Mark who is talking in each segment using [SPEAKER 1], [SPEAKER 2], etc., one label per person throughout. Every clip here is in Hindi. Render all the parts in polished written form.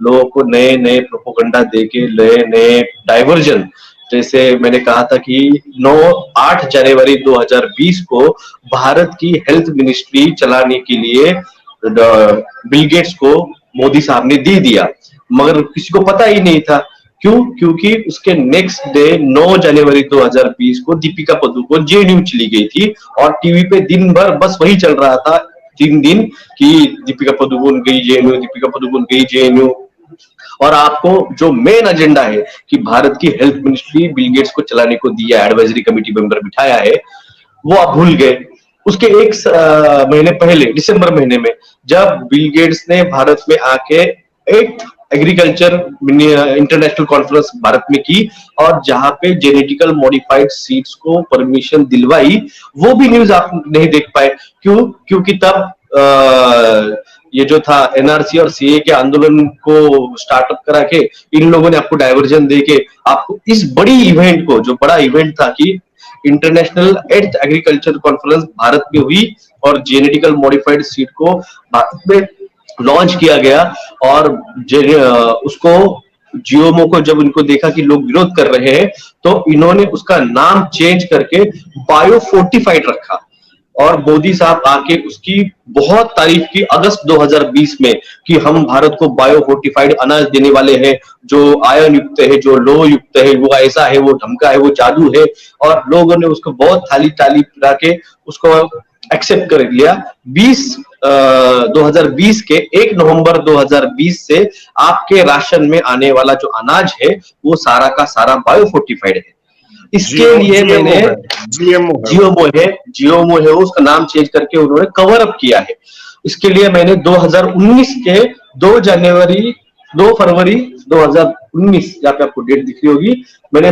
[SPEAKER 1] लोगों को नए नए प्रोपोगंडा देके नए नए डाइवर्जन, जैसे मैंने कहा था कि 8 जनवरी 2020 को भारत की हेल्थ मिनिस्ट्री चलाने के लिए बिल गेट्स को मोदी साहब ने दे दिया, मगर किसी को पता ही नहीं था। क्यों? क्योंकि उसके नेक्स्ट डे 9 जनवरी 2020 को दीपिका पादुकोण जेएनयू चली गई थी और टीवी पे दिन भर बस वही चल रहा था 3 दिन कि दीपिका पादुकोण गई जेएनयू, दीपिका पादुकोण गई जेएनयू। और आपको जो मेन एजेंडा है कि भारत की हेल्थ मिनिस्ट्री बिल गेट्स को चलाने को दिया, एडवाइजरी कमेटी मेंबर बिठाया है, वो आप भूल गए। उसके एक महीने पहले दिसंबर महीने में जब बिल गेट्स ने भारत में आके एक एग्रीकल्चर इंटरनेशनल कॉन्फ्रेंस भारत में की और जहां पे जेनेटिकल मॉडिफाइड सीड्स को परमिशन दिलवाई, वो भी न्यूज आप नहीं देख पाए। क्यों? क्योंकि तब ये जो था एनआरसी और सीए के आंदोलन को स्टार्टअप करा के इन लोगों ने आपको डाइवर्जन देके आपको इस बड़ी इवेंट को, जो बड़ा इवेंट था कि international earth agriculture conference Bharat में हुई और जेनेटिकल मॉडिफाइड सीड को भारत में लॉन्च किया गया, और उसको जीओएमओ को जब उनको देखा कि लोग विरोध कर रहे हैं तो इन्होंने उसका नाम चेंज करके बायो फोर्टिफाइड रखा और मोदी साहब आके उसकी बहुत तारीफ की अगस्त 2020 में कि हम भारत को बायो फोर्टिफाइड अनाज देने वाले हैं, जो आयन युक्त है, जो लोह युक्त है, वो ऐसा है, वो ढमका है, वो जादू है। और लोगों ने उसको बहुत थाली ताली पिला के उसको एक्सेप्ट कर लिया। 2020 के 1 नवंबर 2020 से आपके राशन में आने वाला जो अनाज है वो सारा का सारा बायो फोर्टिफाइड है। इसके लिए मैंने जीओएमओ है उसका नाम चेंज करके उन्होंने कवर अप किया है। इसके लिए मैंने 2019 के 2 फरवरी 2019, यहाँ पे आपको डेट दिख रही होगी, मैंने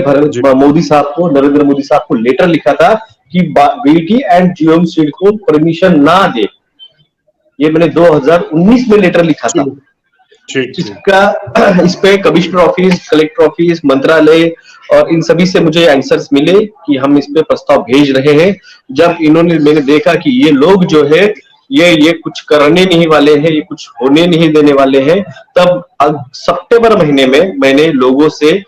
[SPEAKER 1] मोदी साहब को, नरेंद्र मोदी साहब को लेटर लिखा था कि बीटी एंड जीओएम सीड को परमिशन ना दे। ये मैंने 2019 में लेटर लिखा था। इसका इस पे कमिश्नर ऑफिस, कलेक्टर ऑफिस, मंत्रालय और इन सभी से मुझे आंसर्स मिले कि हम इस पे प्रस्ताव भेज रहे हैं। जब मैंने देखा कि ये लोग जो है ये कुछ करने नहीं वाले हैं, ये कुछ होने नहीं देने वाले हैं, तब सितंबर महीने में मैंने लोगों से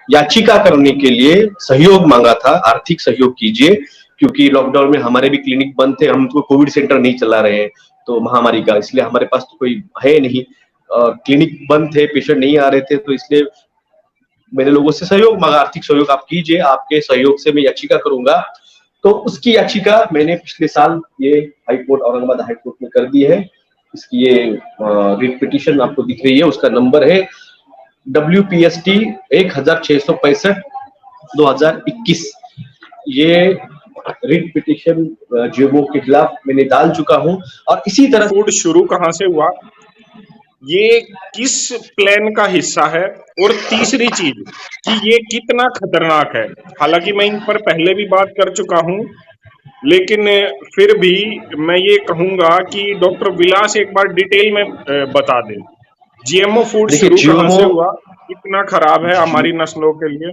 [SPEAKER 1] याचिका करने के लिए सहयोग मांगा था, आर्थिक सहयोग कीजिए, क्योंकि लॉकडाउन में हमारे भी क्लिनिक बंद थे, हम तो कोविड सेंटर नहीं चला रहे हैं तो महामारी का, इसलिए हमारे पास तो कोई है नहीं, क्लिनिक बंद थे, पेशेंट नहीं आ रहे थे, तो इसलिए मैंने लोगों से सहयोग मांगा, आर्थिक सहयोग आप कीजिए, आपके सहयोग से मैं याचिका करूंगा। तो उसकी याचिका मैंने पिछले साल ये हाईकोर्ट, औरंगाबाद हाईकोर्ट में कर दी है। इसकी ये रिट पिटीशन आपको दिख रही है, उसका नंबर है WPST 1665/2021। ये रिट पिटीशन जीओएमओ के खिलाफ मैंने डाल चुका हूं। और इसी तरह
[SPEAKER 2] फूड शुरू कहां से हुआ, ये किस प्लान का हिस्सा है, और तीसरी चीज कि ये कितना खतरनाक है। हालांकि मैं इन पर पहले भी बात कर चुका हूं, लेकिन फिर भी मैं ये कहूंगा कि डॉक्टर विलास एक बार डिटेल में बता दें, जीएमओ फूड शुरू कहां से हुआ, कितना खराब है हमारी नस्लों के लिए।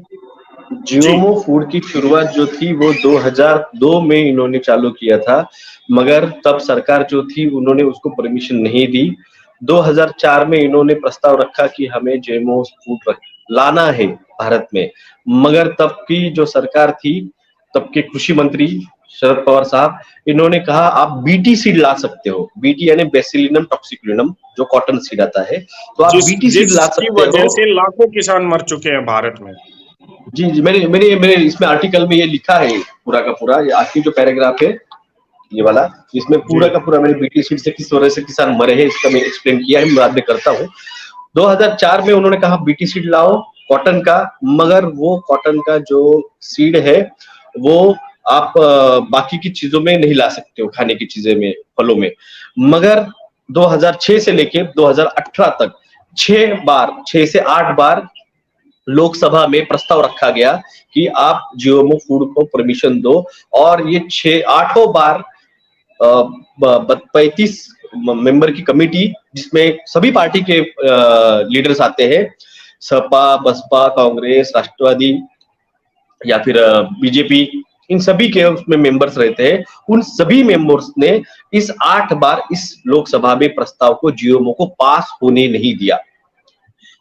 [SPEAKER 1] जीओएमओ फूड की शुरुआत जो थी वो 2002 में इन्होंने चालू किया था, मगर तब सरकार जो थी उन्होंने उसको परमिशन नहीं दी। 2004 में इन्होंने प्रस्ताव रखा कि हमें जीएमओ फूड लाना है भारत में, मगर तब की जो सरकार थी, तब के कृषि मंत्री शरद पवार साहब, इन्होंने कहा आप बीटी सीड ला सकते हो, बीटी यानी बेसिलिनम टॉक्सिकुलिनम, जो कॉटन सीड आता है, तो आप बीटी सीड ला सकते हो।
[SPEAKER 2] वजह से लाखों किसान मर चुके हैं भारत में।
[SPEAKER 1] जी, मैंने इसमें आर्टिकल में ये लिखा है पूरा का पूरा, ये आखिरी जो पैराग्राफ है ये वाला, इसमें पूरा का पूरा मैंने बीटी सीड से किस वजह से किसान मरे हैं इसका मैं एक्सप्लेन किया है, बाद में करता हूँ। 2004 में उन्होंने कहा बीटी सीड लाओ कॉटन का, मगर वो कॉटन का जो सीड है वो आप बाकी की चीजों में नहीं ला सकते हो, खाने की चीजें में, फलों में। मगर 2006 से लेके 2018 तक 6 से 8 बार लोकसभा में प्रस्ताव रखा गया कि आप जीओएमओ फूड को परमिशन दो, और ये 8 बार 35 मेंबर की कमेटी, जिसमें सभी पार्टी के लीडर्स आते हैं, सपा, बसपा, कांग्रेस, राष्ट्रवादी या फिर बीजेपी, इन सभी के उसमें मेंबर्स रहते हैं, उन सभी मेंबर्स ने इस 8 बार इस लोकसभा में प्रस्ताव को जीएमओ को पास होने नहीं दिया।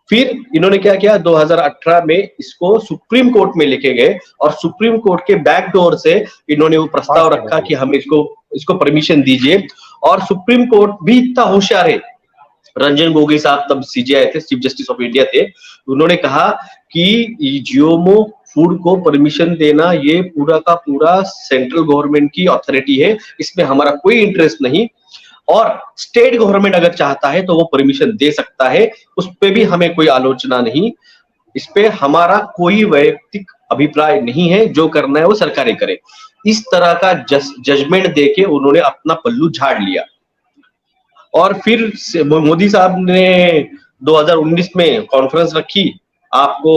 [SPEAKER 1] फिर इन्होंने क्या किया, 2018 में इसको सुप्रीम कोर्ट में लेके गए और सुप्रीम कोर्ट के बैक डोर से इन्होंने वो प्रस्ताव रखा कि हम इसको परमिशन दीजिए। और सुप्रीम कोर्ट भी इतना होशियार है, रंजन गोगोई साहब तब सीजेआई थे, चीफ जस्टिस ऑफ इंडिया थे, उन्होंने कहा कि जीएमओ फूड को परमिशन देना ये पूरा का पूरा सेंट्रल गवर्नमेंट की अथॉरिटी है, इसमें हमारा कोई इंटरेस्ट नहीं, और स्टेट गवर्नमेंट अगर चाहता है तो वो परमिशन दे सकता है, उस पे भी हमें कोई आलोचना नहीं, इस पे हमारा कोई वैयक्तिक अभिप्राय नहीं है, जो करना है वो सरकारें करे। इस तरह का जजमेंट देके उन्होंने अपना पल्लू झाड़ लिया। और फिर मोदी साहब ने 2019 में कॉन्फ्रेंस रखी, आपको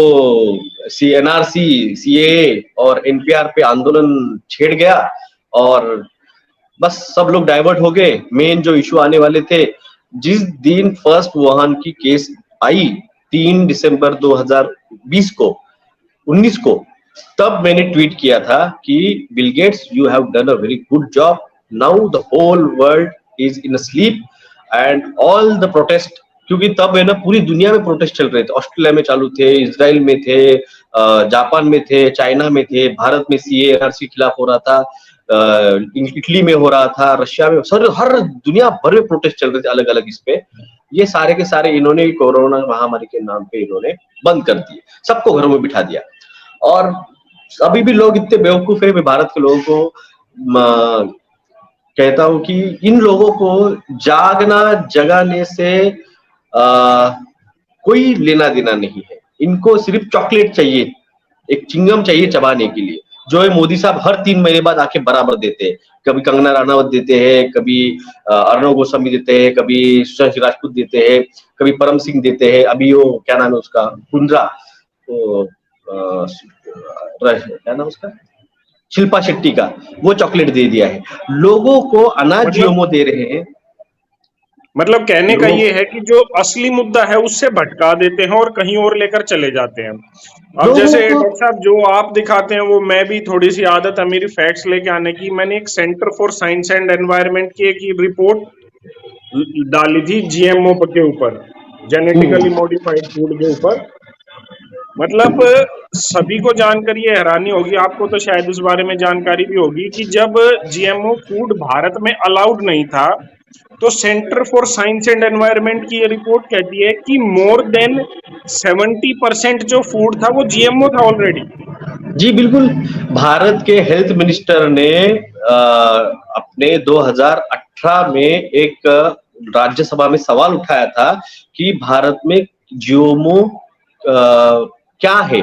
[SPEAKER 1] एनआरसी, सीएए और एनपीआर पे आंदोलन छेड़ गया और बस सब लोग डाइवर्ट हो गए। मेन जो इशू आने वाले थे, जिस दिन फर्स्ट वुहान की केस आई 3 दिसंबर 2020 को 19 को, तब मैंने ट्वीट किया था कि Bill Gates, you have done a very good job, now the whole world is in sleep and all the protest, क्योंकि तब है ना पूरी दुनिया में प्रोटेस्ट चल रहे थे, ऑस्ट्रेलिया में चालू थे, इजराइल में थे, जापान में थे, चाइना में थे, भारत में सीए एनआरसी खिलाफ हो रहा था, इटली में हो रहा था, रशिया में, सर हर दुनिया भर में प्रोटेस्ट चल रहे थे अलग अलग इस पे। ये सारे के सारे इन्होंने कोरोना महामारी के नाम पे इन्होंने बंद कर दिए, सबको घरों में बिठा दिया। और अभी भी लोग इतने बेवकूफ है, मैं भारत के लोगों को कहता हूं कि इन लोगों को जागना जगाने से कोई लेना देना नहीं है, इनको सिर्फ चॉकलेट चाहिए, एक चिंगम चाहिए चबाने के लिए, जो है मोदी साहब हर 3 महीने बाद आके बराबर देते हैं, कभी कंगना रनावत देते हैं, कभी अर्णव गोस्वामी देते हैं, कभी सुशांत सिंह राजपूत देते हैं, कभी परम सिंह देते हैं, अभी वो क्या नाम है उसका, कुंद्रा, तो क्या नाम उसका, शिल्पा शेट्टी का, वो चॉकलेट दे दिया है लोगों को, अनाज जीएमओ दे रहे हैं।
[SPEAKER 2] मतलब कहने का ये है कि जो असली मुद्दा है उससे भटका देते हैं और कहीं और लेकर चले जाते हैं। अब जैसे डॉक्टर साहब जो आप दिखाते हैं, वो मैं भी थोड़ी सी आदत है मेरी फैक्ट्स लेके आने की। मैंने एक centre for science and environment की एक रिपोर्ट डाली थी जीएमओ के ऊपर, जेनेटिकली मॉडिफाइड फूड के ऊपर। मतलब सभी को जानकर ये हैरानी होगी, आपको तो शायद उस बारे में जानकारी भी होगी, कि जब जीएमओ फूड भारत में अलाउड नहीं था, तो centre for science and environment की ये रिपोर्ट कहती है कि मोर देन 70% जो फूड था वो जीएमओ था ऑलरेडी।
[SPEAKER 1] जी बिल्कुल, भारत के हेल्थ मिनिस्टर ने अपने 2018 में एक राज्यसभा में सवाल उठाया था कि भारत में जीएमओ क्या है।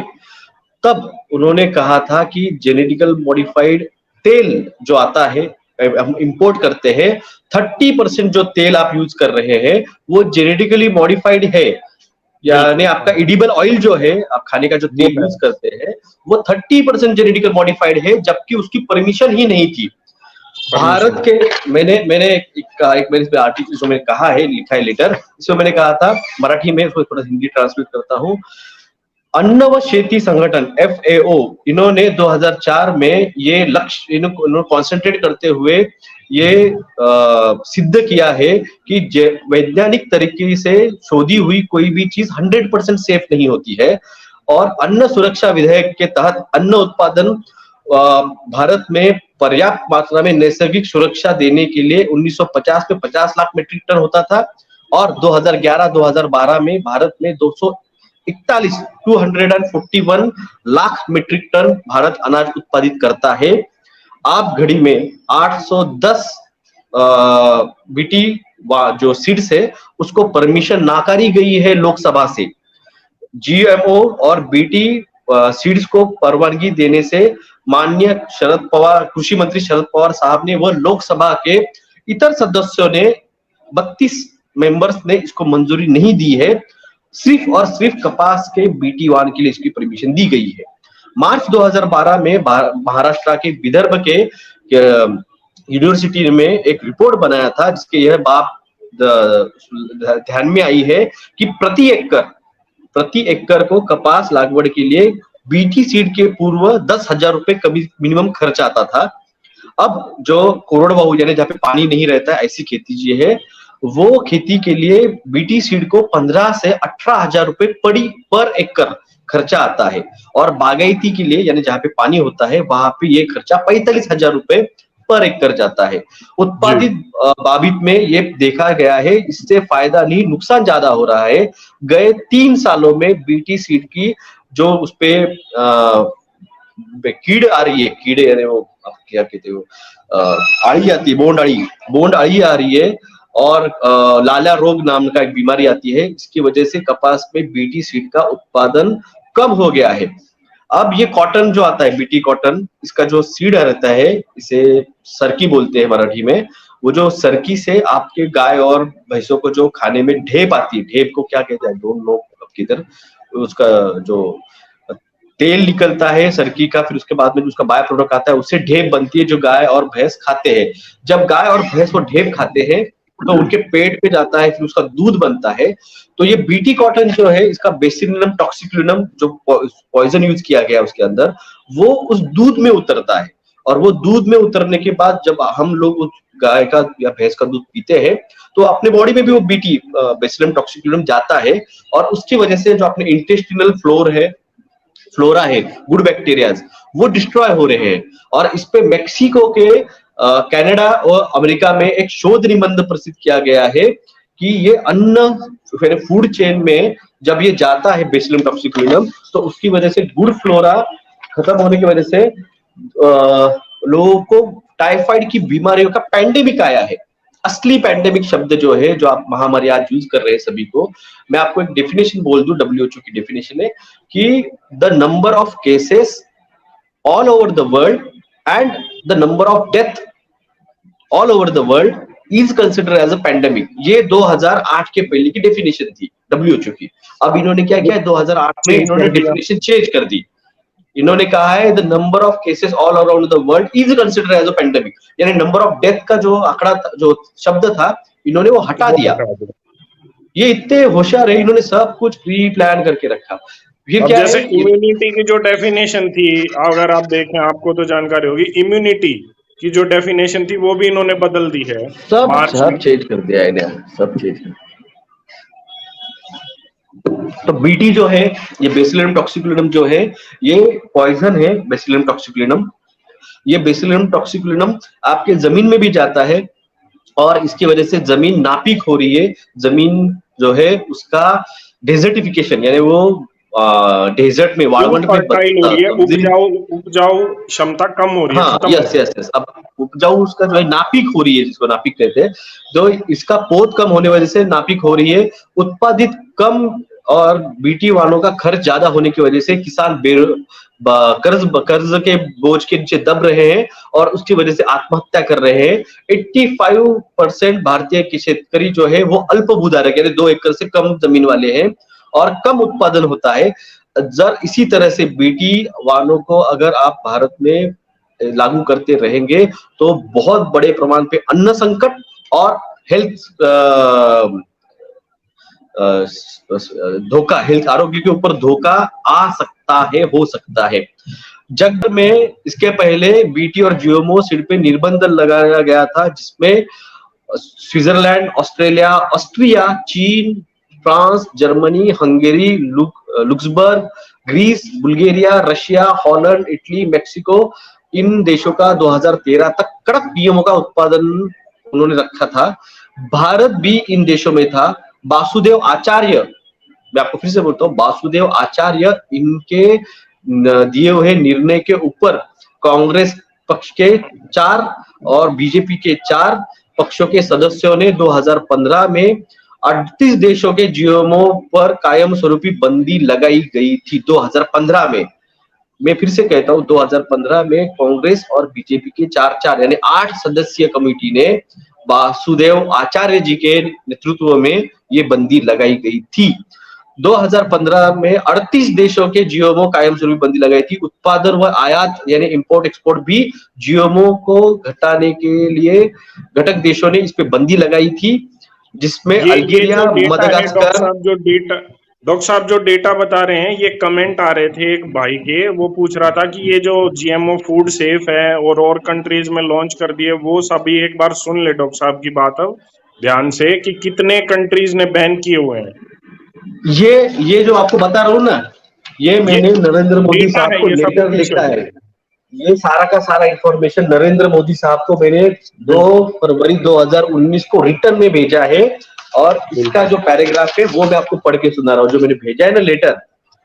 [SPEAKER 1] तब उन्होंने कहा था कि जेनेटिकल मॉडिफाइड तेल जो आता है, हम इंपोर्ट करते हैं, 30% जो तेल आप यूज कर रहे हैं वो जेनेटिकली मॉडिफाइड है, यानी आपका एडिबल ऑयल जो है, आप खाने का जो तेल यूज करते हैं वो 30% जेनेटिकल मॉडिफाइड है, जबकि उसकी परमिशन ही नहीं थी भारत के। मैंने एक आर्टिकल में कहा है, लिखा है लेटर, इसमें मैंने कहा था मराठी में, उसको थोड़ा हिंदी ट्रांसलेट करता हूँ। अन्न व शेती संगठन FAO, इन्होंने 2004 में ये लक्ष्य इन्होंने कॉन्सेंट्रेट करते हुए ये सिद्ध किया है कि वैज्ञानिक तरीके से शोधी हुई कोई भी चीज 100% सेफ नहीं होती है, और अन्न सुरक्षा विधेयक के तहत अन्न उत्पादन भारत में पर्याप्त मात्रा में नैसर्गिक सुरक्षा देने के लिए 1950 में 50 लाख मीट्रिक टन होता था, और 2011-2012 में भारत में 241 लाख मीट्रिक टन भारत अनाज उत्पादित करता है। आप घड़ी में 810 बीटी जो सीड्स है उसको परमिशन नाकारी गई है लोकसभा से। जीएमओ और बीटी सीड्स को परवानगी देने से माननीय शरद पवार, कृषि मंत्री शरद पवार साहब ने, वो लोकसभा के इतर सदस्यों ने, 32 मेंबर्स ने इसको मंजूरी नहीं दी है, सिर्फ और सिर्फ कपास के BT1 के लिए इसकी परमिशन दी गई है। मार्च 2012 में महाराष्ट्र के विदर्भ के यूनिवर्सिटी में एक रिपोर्ट बनाया था, जिसके यह बात ध्यान में आई है कि प्रति एकड़ को कपास लागवड़ के लिए बीटी सीड के पूर्व 10,000 रुपए कभी मिनिमम खर्च आता था। अब जो कोरडवाहू यानी जहाँ पे पानी नहीं रहता ऐसी खेती जो है, वो खेती के लिए बीटी सीड को 15 से 18,000 रुपए पर एकड़ खर्चा आता है। और बागायती के लिए यानी जहाँ पे पानी होता है वहां पे ये खर्चा 45,000 रुपए पर एकड़ जाता है।
[SPEAKER 2] जी
[SPEAKER 1] उत्पादित बाबित में ये देखा गया है, इससे फायदा नहीं नुकसान ज्यादा हो रहा है। गए 3 सालों में बीटी सीड की जो उसपे कीड़ आ रही है, कीड़े यानी वो आप क्या कहते हो, आड़ी आती है, बोंड आड़ी आ रही है, और लाला रोग नाम का एक बीमारी आती है। इसकी वजह से कपास में बीटी सीड का उत्पादन कम हो गया है। अब ये कॉटन जो आता है बीटी कॉटन, इसका जो सीड रहता है इसे सरकी बोलते हैं मराठी में। वो जो सरकी से आपके गाय और भैंसों को जो खाने में ढेप आती है, ढेप को क्या कहते हैं डोंट नो किधर, उसका जो तेल निकलता है सरकी का, फिर उसके बाद में जो उसका बाय प्रोडक्ट आता है उससे ढेप बनती है जो गाय और भैंस खाते हैं। जब गाय और भैंस वो ढेप खाते हैं तो उनके पेट पे जाता है, फिर उसका दूध बनता है। तो ये बीटी कॉटन जो है, इसका बेसिलियम टॉक्सिकुलिनम जो पॉइजन यूज किया गया है उसके अंदर, वो उस दूध में उतरता है। और वो दूध में उतरने के बाद जब हम लोग उस गाय का या भैंस का दूध पीते हैं तो अपने बॉडी में भी वो बीटी बेसिलियम टॉक्सिकुलिनम जाता है, और उसकी वजह से जो अपने इंटेस्टिनल फ्लोरा है, गुड बैक्टीरियाज, वो डिस्ट्रॉय हो रहे हैं। और इस पे मेक्सिको के, कनाडा और अमेरिका में एक शोध निबंध प्रसिद्ध किया गया है कि ये अन्न फूड चेन में जब ये जाता है बेसिलियम टॉक्सिकुलिनम, तो उसकी वजह से गुड फ्लोरा खत्म होने की वजह से लोगों को टाइफाइड की बीमारियों का पैंडेमिक आया है। असली पैंडेमिक शब्द जो है, जो आप महामारी आज यूज कर रहे हैं सभी को, मैं आपको एक डेफिनेशन बोल दूं, डब्ल्यूएचओ की डेफिनेशन है कि the number of cases all over the world and the number of death all over the world is consider as a pandemic. ये 2008 के पहले की डेफिनेशन थी डब्ल्यूएचओ की। अब इन्होंने क्या किया है, 2008 में इन्होंने डेफिनेशन चेंज कर दी। इन्होंने कहा है the number of cases all around the world is consider as a pandemic, यानी नंबर ऑफ डेथ का जो आंकड़ा जो शब्द था इन्होंने वो हटा दिया। ये इतने होशियार है, इन्होंने सब कुछ प्री प्लान करके रखा।
[SPEAKER 2] अब
[SPEAKER 1] क्या
[SPEAKER 2] जैसे
[SPEAKER 1] है,
[SPEAKER 2] इम्यूनिटी की जो डेफिनेशन थी, अगर आप देखें आपको तो जानकारी होगी, इम्यूनिटी की जो डेफिनेशन थी वो भी इन्होंने बदल दी है।
[SPEAKER 1] सब चेंज कर दिया इन्हें, सब चेंज कर। तो बीटी जो है, ये बेसिलियम टॉक्सिकुलिनम जो है, ये पॉइजन है बेसिलियम टॉक्सिकुलिनम। ये बेसिलियम टॉक्सिकुलिनम आपके जमीन में भी जाता है, और इसकी वजह से जमीन नापीक हो रही है। जमीन जो है उसका डेजर्टिफिकेशन, यानी वो डेजर्ट में, वाळवंट में
[SPEAKER 2] उपजाऊ क्षमता कम हो रही है।
[SPEAKER 1] हाँ, यस। अब उपजाऊ उसका जो है नापीक हो रही है, जिसको नापीक कहते हैं। तो इसका पोत कम होने वजह से नापीक हो रही है, उत्पादित कम, और बीटी वालों का खर्च ज्यादा होने की वजह से किसान कर्ज के बोझ के नीचे दब रहे हैं, और उसकी वजह से आत्महत्या कर रहे हैं। 85% भारतीय शेतकरी जो है वो अल्पभूधारक, यानी 2 एकड़ से कम जमीन वाले हैं, और कम उत्पादन होता है। जर इसी तरह से बीटी वालों को अगर आप भारत में लागू करते रहेंगे तो बहुत बड़े प्रमाण पे अन्न संकट और हेल्थ धोखा, हेल्थ आरोग्य के ऊपर धोखा आ सकता है, हो सकता है। जग में इसके पहले बीटी और जीएमओ सीड पे निर्बंध लगाया गया था, जिसमें स्विट्जरलैंड, ऑस्ट्रेलिया, ऑस्ट्रिया, चीन, France, Germany, Hungary, Luxembourg, Greece, Bulgaria, Russia, Holland, Italy, Mexico, इन देशों का 2013 तक कड़क नियमों का उत्पादन उन्होंने रखा था। भारत भी इन देशों में था। वासुदेव आचार्य, मैं आपको फिर से बोलता हूँ, वासुदेव आचार्य, इनके दिए हुए निर्णय के ऊपर कांग्रेस पक्ष के 4 और बीजेपी के 4 पक्षों के सदस्यों ने 2015 में 38 देशों के जीएमओ पर कायम स्वरूपी बंदी लगाई गई थी। 2015 में, मैं फिर से कहता हूँ, 2015 में कांग्रेस और बीजेपी के 4 यानी 8 सदस्यीय कमेटी ने वासुदेव आचार्य जी के नेतृत्व में ये बंदी लगाई गई थी। 2015 में 38 देशों के जीएमओ कायम स्वरूपी बंदी लगाई थी। उत्पादन व आयात यानी इंपोर्ट एक्सपोर्ट भी जीएमओ को घटाने के लिए घटक देशों ने इस पे बंदी लगाई थी, जिसमें अल्जीरिया, मदागास्कर,
[SPEAKER 2] डॉक्टर साहब जो डेटा बता रहे हैं, ये कमेंट आ रहे थे एक भाई के, वो पूछ रहा था कि ये जो जीएमओ फूड सेफ है और कंट्रीज में लॉन्च कर दिए, वो सभी एक बार सुन ले डॉक्टर साहब की बात अब ध्यान से, कि कितने कंट्रीज ने बैन किए हुए हैं।
[SPEAKER 1] ये जो आपको बता रहा हूँ ना, ये
[SPEAKER 2] ये
[SPEAKER 1] मैंने नरेंद्र मोदी
[SPEAKER 2] डेटा
[SPEAKER 1] साहब
[SPEAKER 2] है,
[SPEAKER 1] को
[SPEAKER 2] ये सब
[SPEAKER 1] लेटर लिखा
[SPEAKER 2] ऑफिशियल।
[SPEAKER 1] है। ये सारा का सारा इंफॉर्मेशन नरेंद्र मोदी साहब को मैंने 2
[SPEAKER 2] बिल्कुल
[SPEAKER 1] फरवरी 2019 को रिटर्न में भेजा है। और इसका
[SPEAKER 2] बिल्कुल
[SPEAKER 1] जो पैराग्राफ है वो मैं आपको पढ़ के सुना रहा हूँ, जो मैंने भेजा है ना लेटर।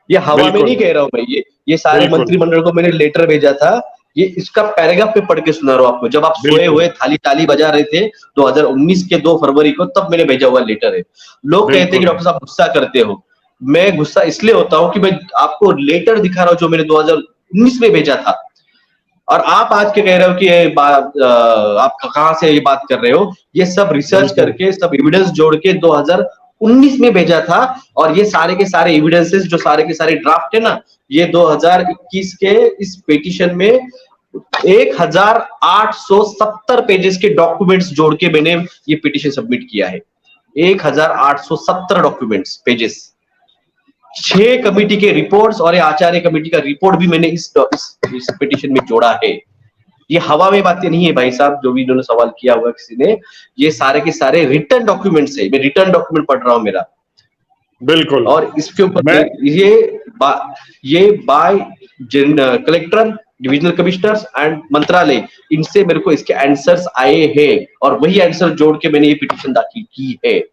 [SPEAKER 1] ये हवा में
[SPEAKER 2] बिल्कुल
[SPEAKER 1] नहीं कह रहा हूँ मैं, ये सारे
[SPEAKER 2] बिल्कुल
[SPEAKER 1] मंत्रिमंडल को मैंने लेटर भेजा था। ये इसका पैराग्राफ पे पढ़ के सुना रहा हूँ आपको, जब आप सोए
[SPEAKER 2] बिल्कुल
[SPEAKER 1] हुए थाली ताली बजा रहे थे 2019 के 2 फरवरी को, तब मैंने भेजा हुआ लेटर है। लोग कहते हैं कि
[SPEAKER 2] बिल्कुल
[SPEAKER 1] डॉक्टर साहब गुस्सा करते हो। मैं गुस्सा इसलिए होता हूँ कि मैं आपको लेटर दिखा रहा हूँ जो मैंने 2019 में भेजा था। और आप आज के कह रहे हो कि ये बात आप कहाँ से ये बात कर रहे हो। ये सब रिसर्च
[SPEAKER 2] बिल्कुल
[SPEAKER 1] करके, सब एविडेंस जोड़ के 2019 में भेजा था। और ये सारे के सारे एविडेंसेस, जो सारे के सारे ड्राफ्ट है ना, ये 2021 के इस पिटीशन में 1870 पेजेस के डॉक्यूमेंट्स जोड़ के मैंने ये पिटीशन सबमिट किया है। 1870 डॉक्यूमेंट्स पेजेस, 6 कमेटी के रिपोर्ट्स और ये आचार्य कमेटी का रिपोर्ट भी मैंने इस पिटीशन में जोड़ा है। ये हवा में बातें नहीं है भाई साहब, जो भी इन्होंने सवाल किया हुआ किसी ने। ये सारे के सारे रिटर्न डॉक्यूमेंट्स है, मैं रिटर्न डॉक्यूमेंट पढ़ रहा हूँ मेरा।
[SPEAKER 2] बिल्कुल।
[SPEAKER 1] और इसके ऊपर
[SPEAKER 2] मैं
[SPEAKER 1] ये by collector, divisional commissioners and मंत्रालय, इनसे मेरे को इसके आंसर्स आए हैं। और वही आंसर जोड़ के मैंने ये पिटीशन दाखिल की है।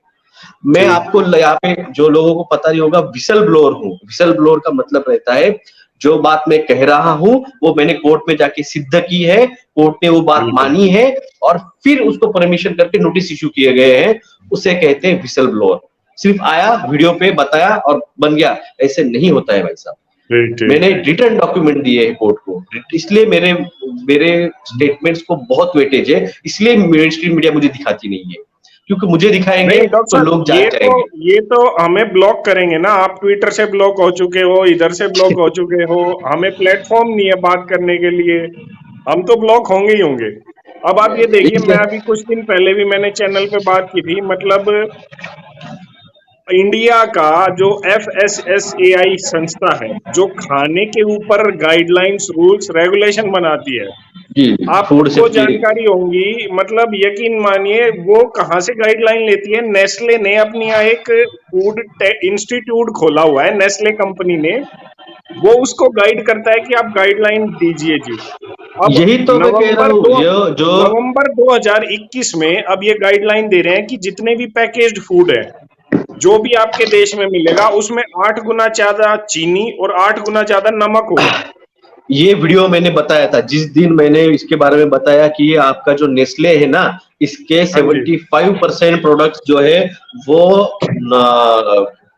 [SPEAKER 1] मैं
[SPEAKER 2] ठीक
[SPEAKER 1] आपको यहाँ पे, जो लोगों को पता नहीं होगा, विसल ब्लोअर हूँ। विसल ब्लोअर का मतलब रहता है, जो बात मैं कह रहा हूँ वो मैंने कोर्ट में जाके सिद्ध की है, कोर्ट ने वो बात
[SPEAKER 2] बिल्कुल
[SPEAKER 1] मानी है, और फिर उसको परमिशन करके नोटिस इश्यू किए गए हैं। उसे कहते हैं विसल ब्लोअर। सिर्फ आया, वीडियो पे बताया और बन गया, ऐसे नहीं होता है भाई साहब।
[SPEAKER 2] ठीक ठीक
[SPEAKER 1] मैंने रिटर्न डॉक्यूमेंट दिए हैं कोर्ट को, इसलिए मेरे मेरे स्टेटमेंट्स को बहुत वेटेज है। इसलिए मेन स्ट्रीम मीडिया मुझे दिखाती नहीं है, क्योंकि मुझे दिखाएंगे
[SPEAKER 2] नहीं डॉक्टर
[SPEAKER 1] तो
[SPEAKER 2] साहब,
[SPEAKER 1] लोग जान जाएंगे।
[SPEAKER 2] ये तो हमें ब्लॉक करेंगे ना। आप ट्विटर से ब्लॉक हो चुके हो, इधर से ब्लॉक हो चुके हो, हमें प्लेटफॉर्म नहीं है बात करने के लिए, हम तो ब्लॉक होंगे ही होंगे। अब आप ये देखिए, मैं अभी कुछ दिन पहले भी मैंने चैनल पे बात की थी, मतलब इंडिया का जो FSSAI संस्था है, जो खाने के ऊपर गाइडलाइंस, रूल्स, रेगुलेशन बनाती है,
[SPEAKER 1] जी, फूड
[SPEAKER 2] आपको
[SPEAKER 1] सेफ्टी।
[SPEAKER 2] जानकारी होंगी, मतलब यकीन मानिए, वो कहाँ से गाइडलाइन लेती है। नेस्ले ने अपनी यहाँ एक फूड इंस्टीट्यूट खोला हुआ है, नेस्ले कंपनी ने, वो उसको गाइड करता है कि आप गाइडलाइन दीजिए जी। अब
[SPEAKER 1] यही तो मैं कह रहा हूँ, ये जो
[SPEAKER 2] नवंबर 2021 में अब ये गाइडलाइन दे रहे हैं कि जितने भी पैकेज्ड फूड है, जो भी आपके देश में मिलेगा, उसमें 8 गुना ज्यादा चीनी और 8 गुना ज्यादा नमक होगा।
[SPEAKER 1] ये वीडियो मैंने बताया था जिस दिन मैंने इसके बारे में बताया कि ये आपका जो नेस्ले है ना, इसके
[SPEAKER 2] हाँ जी
[SPEAKER 1] 75% प्रोडक्ट्स जो है वो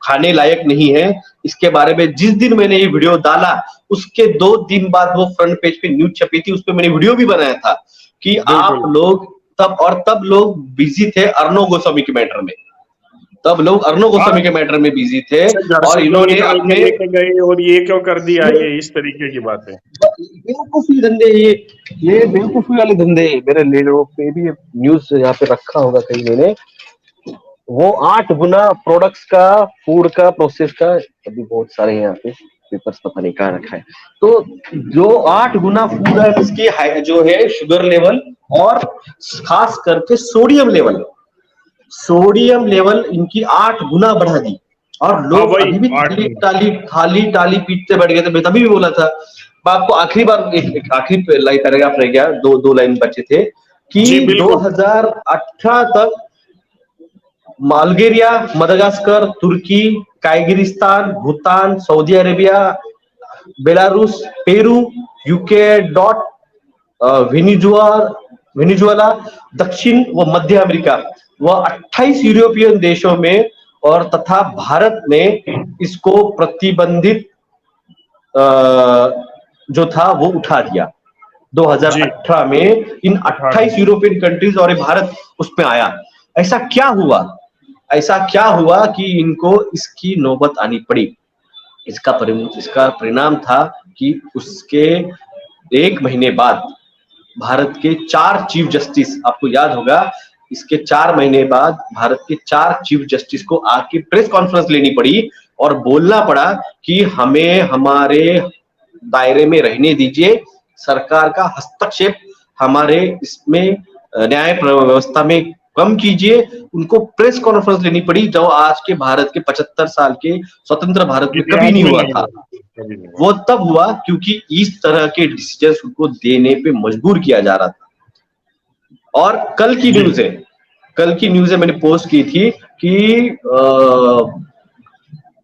[SPEAKER 1] खाने लायक नहीं है। इसके बारे में जिस दिन मैंने ये वीडियो डाला, उसके 2 दिन बाद वो फ्रंट पेज पे न्यूज छपी थी, उस पर मैंने वीडियो भी बनाया था कि आप
[SPEAKER 2] बिल्कुल।
[SPEAKER 1] लोग तब लोग बिजी थे अर्णव गोस्वामी के मैटर में। तब लोग अर्णव गोस्वामी के मैटर में बिजी थे,
[SPEAKER 2] अच्छा, घर
[SPEAKER 1] और
[SPEAKER 2] से क्यों
[SPEAKER 1] इन्होंने
[SPEAKER 2] निकाल के
[SPEAKER 1] अपने
[SPEAKER 2] लेके गए और ये क्यों कर दिया, ये इस तरीके की बातें।
[SPEAKER 1] बेवकूफी धंधे, ये बेवकूफी वाले धंधे। मेरे लीडरों पे भी न्यूज यहाँ पे रखा होगा कहीं मैंने, वो 8 गुना प्रोडक्ट्स का, फूड का, प्रोसेस का, अभी बहुत सारे यहाँ पे पेपर्स पता नहीं कहाँ रखा है। तो जो 8 गुना फूड है, इसकी जो है शुगर लेवल, और खास करके सोडियम लेवल इनकी 8 गुना बढ़ा दी। और
[SPEAKER 2] हाँ
[SPEAKER 1] लोग
[SPEAKER 2] वही
[SPEAKER 1] अभी भी
[SPEAKER 2] 8
[SPEAKER 1] थाली
[SPEAKER 2] गुना।
[SPEAKER 1] टाली थाली टाली पीटते बैठ गए थे। मैं तभी भी बोला था, मैं आपको आखिरी बार एक आखिरी लाइन पैराग्राफ रह गया, दो लाइन बचे थे कि
[SPEAKER 2] जी बिल्कुल
[SPEAKER 1] 2018 तक अल्जीरिया, मदागास्कर, तुर्की, Kyrgyzstan, Bhutan, Saudi Arabia, Belarus, Peru, UK dot, Venezuela, दक्षिण व मध्य अमेरिका व 28 यूरोपियन देशों में और तथा भारत में इसको प्रतिबंधित जो था वो उठा दिया।
[SPEAKER 2] जी
[SPEAKER 1] 2018 में इन 28 यूरोपियन कंट्रीज और भारत उसमें आया। ऐसा क्या हुआ कि इनको इसकी नौबत आनी पड़ी। इसका परिणाम था कि उसके 1 महीने बाद भारत के 4 चीफ जस्टिस, आपको याद होगा, इसके 4 महीने बाद भारत के 4 चीफ जस्टिस को आके प्रेस कॉन्फ्रेंस लेनी पड़ी और बोलना पड़ा कि हमें हमारे दायरे में रहने दीजिए, सरकार का हस्तक्षेप हमारे इसमें न्याय व्यवस्था में कम कीजिए। उनको प्रेस कॉन्फ्रेंस लेनी पड़ी जो आज के भारत के 75 साल के स्वतंत्र भारत में कभी
[SPEAKER 2] इतिहास
[SPEAKER 1] नहीं
[SPEAKER 2] में
[SPEAKER 1] हुआ
[SPEAKER 2] नहीं
[SPEAKER 1] था।
[SPEAKER 2] हुआ, कभी नहीं हुआ।
[SPEAKER 1] वो तब हुआ क्योंकि इस तरह के डिसीजंस उनको देने पे मजबूर किया जा रहा था। और कल की
[SPEAKER 2] जी
[SPEAKER 1] न्यूज है, कल की न्यूज है, मैंने पोस्ट की थी कि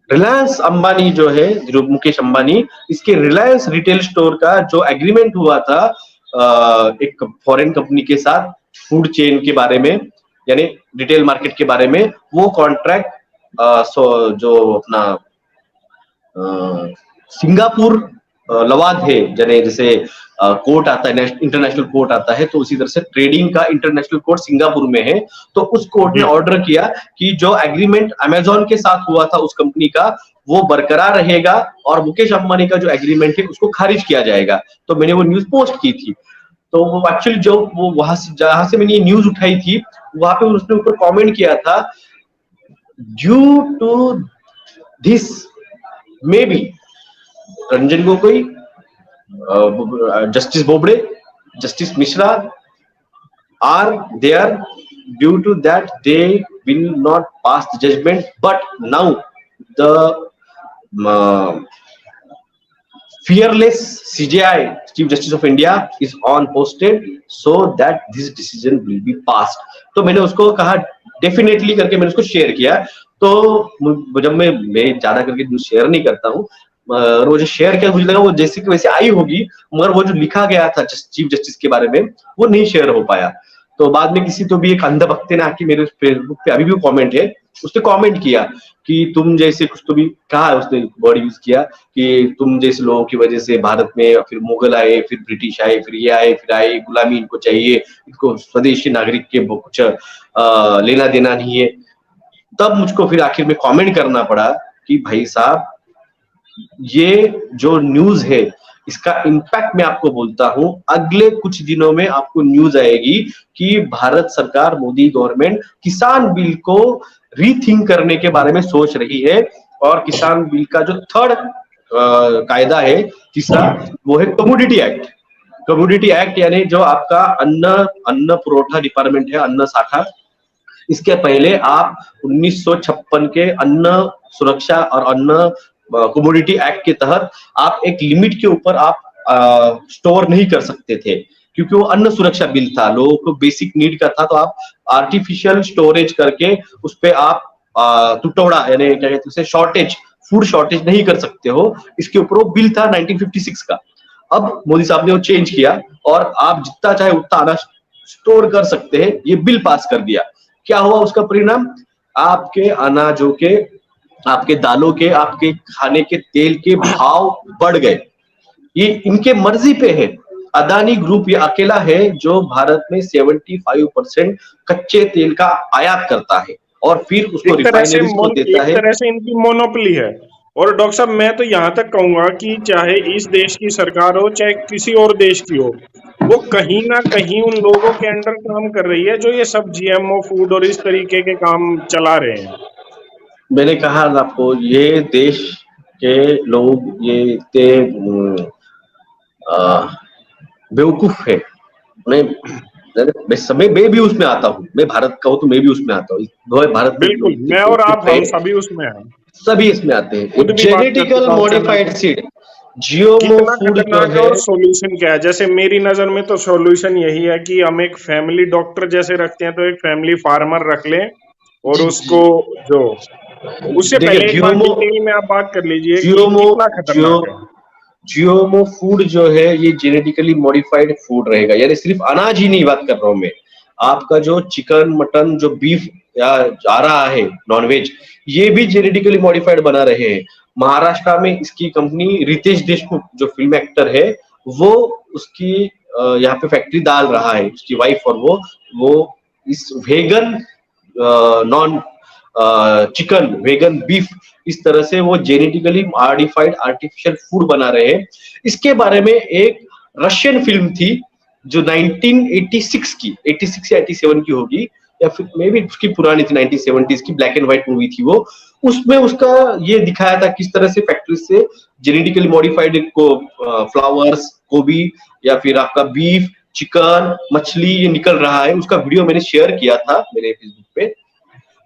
[SPEAKER 1] रिलायंस अंबानी जो है, जो मुकेश अंबानी, इसके रिलायंस रिटेल स्टोर का जो एग्रीमेंट हुआ था एक फॉरेन कंपनी के साथ फूड चेन के बारे में, यानी रिटेल मार्केट के बारे में, वो कॉन्ट्रैक्ट जो अपना सिंगापुर लवाद है, जैसे कोर्ट आता है, इंटरनेशनल कोर्ट आता है, तो उसी तरह से ट्रेडिंग का इंटरनेशनल कोर्ट सिंगापुर में है। तो उस कोर्ट ने
[SPEAKER 2] जी
[SPEAKER 1] ऑर्डर किया कि जो एग्रीमेंट अमेजोन के साथ हुआ था उस कंपनी का, वो बरकरार रहेगा और मुकेश अंबानी का जो एग्रीमेंट है उसको खारिज किया जाएगा। तो मैंने वो न्यूज पोस्ट की थी। तो वो एक्चुअली जो वो वहां से जहां से मैंने ये न्यूज उठाई थी, वहां पे उसने ऊपर कमेंट किया था, due to this maybe Ranjan Gogoi, justice Bobde, justice Mishra are there, due to that they will not pass the judgment, but now the uh, fearless CJI, Chief Justice of India, is on posted so that this decision will be passed। तो मैंने उसको कहा डेफिनेटली करके मैंने उसको शेयर किया। तो जब मैं ज्यादा करके न्यूज शेयर नहीं करता हूँ, और वो जो शेयर किया मुझे लगा वो जैसे कि वैसे आई होगी, मगर वो जो लिखा गया था चीफ जस्टिस के बारे में वो नहीं शेयर हो पाया। तो बाद में किसी तो भी एक अंधभक्त ने आके मेरे फेसबुक पे, अभी भी कमेंट है, उसने कमेंट किया कि तुम जैसे, कुछ तो भी कहा है उसने, वर्ड यूज किया कि तुम जैसे लोगों की वजह से भारत में फिर मुगल आए, फिर ब्रिटिश आए, फिर ये आए, फिर आए, गुलामी इनको चाहिए, इनको स्वदेशी नागरिक के कुछ लेना देना नहीं है। तब मुझको फिर आखिर में कमेंट करना पड़ा कि भाई साहब, ये जो न्यूज है इसका इम्पैक्ट मैं आपको बोलता हूं, अगले कुछ दिनों में आपको न्यूज आएगी कि भारत सरकार, मोदी गवर्नमेंट किसान बिल को रीथिंक करने के बारे में सोच रही है। और किसान बिल का जो थर्ड कायदा है, तीसरा, वो है कमोडिटी एक्ट। कमोडिटी एक्ट यानी जो आपका अन्न पुरवठा डिपार्टमेंट है, अन्न शाखा, इसके पहले आप 1956 के अन्न सुरक्षा और अन्न कमोडिटी एक्ट के तहत आप एक लिमिट के ऊपर आप स्टोर नहीं कर सकते थे, क्योंकि वो अन्न सुरक्षा बिल था, लोगों को बेसिक नीड का था। तो आप आर्टिफिशियल स्टोरेज करके उस पे आप टुकड़ा, यानी क्या कहते हैं, शॉर्टेज, फूड शॉर्टेज नहीं कर सकते हो। इसके ऊपर वो बिल था 1956 का। अब मोदी साहब ने वो चेंज किया और आप जितना चाहे उतना अनाज स्टोर कर सकते हैं, ये बिल पास कर दिया। क्या हुआ उसका परिणाम? आपके अनाजों के, आपके दालों के, आपके खाने के तेल के भाव बढ़ गए। ये इनके मर्जी पे है। अदानी ग्रुप ये अकेला है जो भारत में 75% कच्चे तेल का आयात करता है और फिर उसको रिफाइनरीज को देता है।
[SPEAKER 2] एक तरह से इनकी मोनोपोली है। और डॉक्टर साहब, मैं तो यहाँ तक कहूंगा कि चाहे इस देश की सरकार हो चाहे किसी और देश की हो, वो कहीं ना कहीं उन लोगों के अंडर काम कर रही है जो ये सब जीएमओ फूड और इस तरीके के काम चला रहे हैं।
[SPEAKER 1] मैंने कहा आपको, ये देश के लोग ये इतने बेवकूफ है। मैं भी उसमें आता हूँ, मैं भारत का हूँ तो मैं भी उसमें आता हूँ। भारत
[SPEAKER 2] बिल्कुल, मैं और आप, हम सभी उसमें हैं,
[SPEAKER 1] सभी इसमें आते हैं। Genetical modified seed, GMO food जो है,
[SPEAKER 2] और सॉल्यूशन क्या है? जैसे मेरी नजर में तो सॉल्यूशन यही है कि हम एक फैमिली डॉक्टर जैसे रखते हैं, तो एक फैमिली फार्मर रख लें और उसको जो उससे पहले एक बार डिटेल में आप बात कर लीजिए कि कितना खतरनाक है।
[SPEAKER 1] जीएमओ फूड जो है ये जेनेटिकली मॉडिफाइड फूड रहेगा, यानी सिर्फ अनाज ही नहीं बात कर रहा हूं मैं, आपका जो चिकन, मटन, जो बीफ या आ रहा है, नॉनवेज, ये भी जेनेटिकली मॉडिफाइड बना रहे हैं। महाराष्ट्र में इसकी कंपनी रितेश देशमुख जो फिल्म एक्टर है, वो उसकी यहाँ पे फैक्ट्री डाल रहा है, उसकी वाइफ, और वो इस vegan non chicken, vegan beef, इस तरह से वो जेनेटिकली मॉडिफाइड आर्टिफिशियल फूड बना रहे हैं। इसके बारे में एक रशियन फिल्म थी जो 1986 की, 86 या 87 की होगी, या फिर मे भी उसकी पुरानी थी 1970s की ब्लैक एंड व्हाइट मूवी थी वो, उसमें उसका ये दिखाया था किस तरह से फैक्ट्री से जेनेटिकली मॉडिफाइड को फ्लावर्स, गोभी या फिर आपका बीफ, चिकन, मछली ये निकल रहा है, उसका वीडियो मैंने शेयर किया था मेरे फेसबुक पे।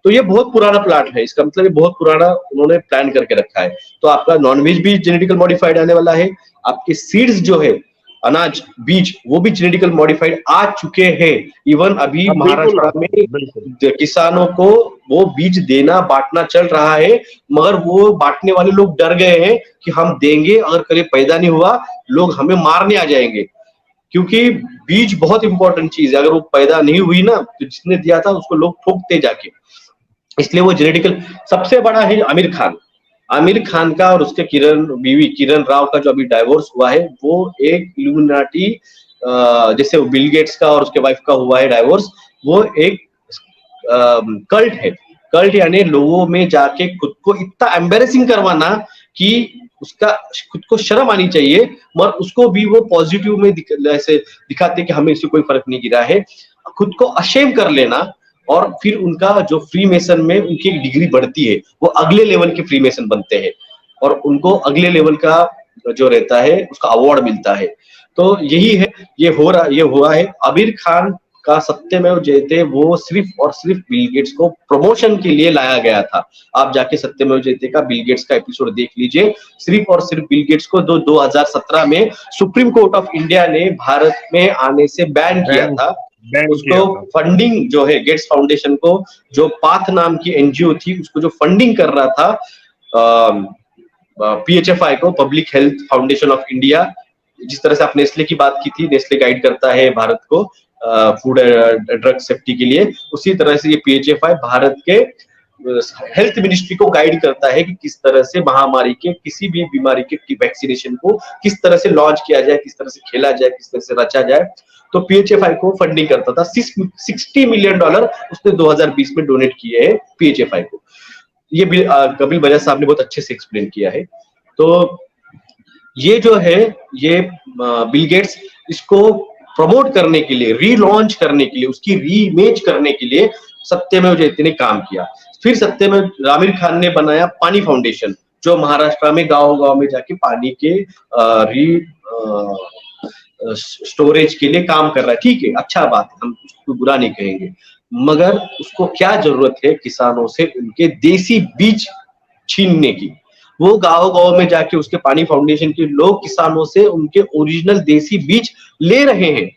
[SPEAKER 1] तो ये बहुत पुराना प्लांट है, इसका मतलब ये बहुत पुराना उन्होंने प्लान करके रखा है। तो आपका नॉनवेज भी जेनेटिकल मॉडिफाइड आने वाला है, आपके सीड्स जो है अनाज बीज वो भी जेनेटिकल मॉडिफाइड आ चुके हैं। इवन अभी
[SPEAKER 2] हाँ बिल्कुल,
[SPEAKER 1] महाराष्ट्र में
[SPEAKER 2] बिल्कुल।
[SPEAKER 1] किसानों को वो बीज देना बांटना चल रहा है, मगर वो बांटने वाले लोग डर गए हैं कि हम देंगे अगर कभी पैदा नहीं हुआ लोग हमें मारने आ जाएंगे, क्योंकि बीज बहुत इंपॉर्टेंट चीज है, अगर वो पैदा नहीं हुई ना तो जिसने दिया था उसको लोग ठोकते जाके। इसलिए वो जेनेटिकल सबसे बड़ा है आमिर खान। आमिर खान का और उसके किरण बीवी किरण राव का जो अभी डाइवोर्स हुआ है वो एक इल्यूमिनाटी, जैसे बिल गेट्स का और उसके वाइफ का हुआ है डाइवोर्स, वो एक कल्ट है। कल्ट यानी लोगों में जाके खुद को इतना एम्बेरसिंग करवाना कि उसका खुद को शर्म आनी चाहिए, मगर उसको भी वो पॉजिटिव में ऐसे दिखाते कि हमें इससे कोई फर्क नहीं गिरा है, खुद को अशेम कर लेना। और फिर उनका जो फ्री मेसन में उनकी एक डिग्री बढ़ती है, वो अगले लेवल के फ्री मेसन बनते हैं और उनको अगले लेवल का जो रहता है उसका अवार्ड मिलता है। तो यही है, ये हुआ है। आमिर खान का सत्यमेव जयते वो सिर्फ और सिर्फ बिल गेट्स को प्रमोशन के लिए लाया गया था। आप जाके सत्यमेव जयते का बिल गेट्स का एपिसोड देख लीजिए, सिर्फ और सिर्फ बिल गेट्स को 2017 में सुप्रीम कोर्ट ऑफ इंडिया ने भारत में आने से बैन किया था। उसको फंडिंग जो है गेट्स फाउंडेशन को, जो पाथ नाम की एनजीओ थी उसको जो फंडिंग कर रहा था पीएचएफआई को, public health foundation of India, जिस तरह से आप नेस्ले की बात की थी, नेस्ले गाइड करता है भारत को फूड ड्रग सेफ्टी के लिए, उसी तरह से ये पीएचएफआई भारत के हेल्थ मिनिस्ट्री को गाइड करता है कि किस तरह से महामारी के किसी भी बीमारी के वैक्सीनेशन को किस तरह से लॉन्च किया जाए, किस तरह से खेला जाए, किस तरह से रचा जाए। तो पीएचएफआई को फंडिंग करता था। $60 मिलियन उसने 2020 में डोनेट किए हैं पीएचएफआई को। ये कपिल बजाज साहब ने बहुत अच्छे से एक्सप्लेन किया है। तो ये जो है ये बिल गेट्स इसको प्रमोट करने के लिए, रीलॉन्च करने के लिए, उसकी रीइमेज करने के लिए सत्यमेव जयते ने काम किया। फिर सत्यमेव आमिर खान ने बनाया पानी फाउंडेशन, जो महाराष्ट्र में गांव-गांव में जाके पानी के स्टोरेज के लिए काम कर रहा है। ठीक है, अच्छा बात है, हम उसको बुरा नहीं कहेंगे, मगर उसको क्या जरूरत है किसानों से उनके देसी बीज छीनने की। वो गांव-गांव में जाके उसके पानी फाउंडेशन के लोग किसानों से उनके ओरिजिनल देसी बीज ले रहे हैं,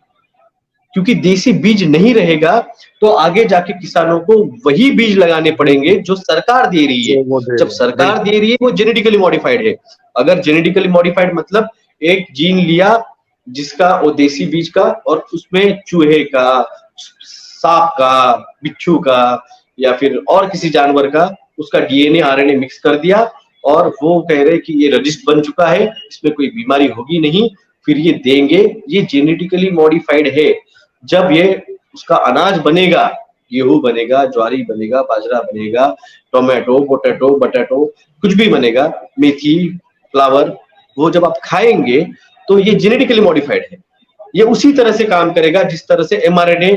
[SPEAKER 1] क्योंकि देसी बीज नहीं रहेगा तो आगे जाके किसानों को वही बीज लगाने पड़ेंगे जो सरकार दे रही है। जब सरकार दे रही है वो जेनेटिकली मॉडिफाइड है। अगर जेनेटिकली मॉडिफाइड मतलब एक जीन लिया जिसका वो देसी बीज का, और उसमें चूहे का, सांप का, बिच्छू का या फिर और किसी जानवर का उसका डीएनए आरएनए मिक्स कर दिया और वो कह रहे कि ये रजिस्ट बन चुका है, इसमें कोई बीमारी होगी नहीं, फिर ये देंगे, ये जेनेटिकली मॉडिफाइड है। जब ये उसका अनाज बनेगा, गेहूं बनेगा, ज्वारी बनेगा, बाजरा बनेगा, टोमेटो, पोटैटो, बटाटो, कुछ भी बनेगा, मेथी, फ्लावर, वो जब आप खाएंगे तो ये जेनेटिकली मॉडिफाइड है। ये उसी तरह से काम करेगा जिस तरह से एमआरएनए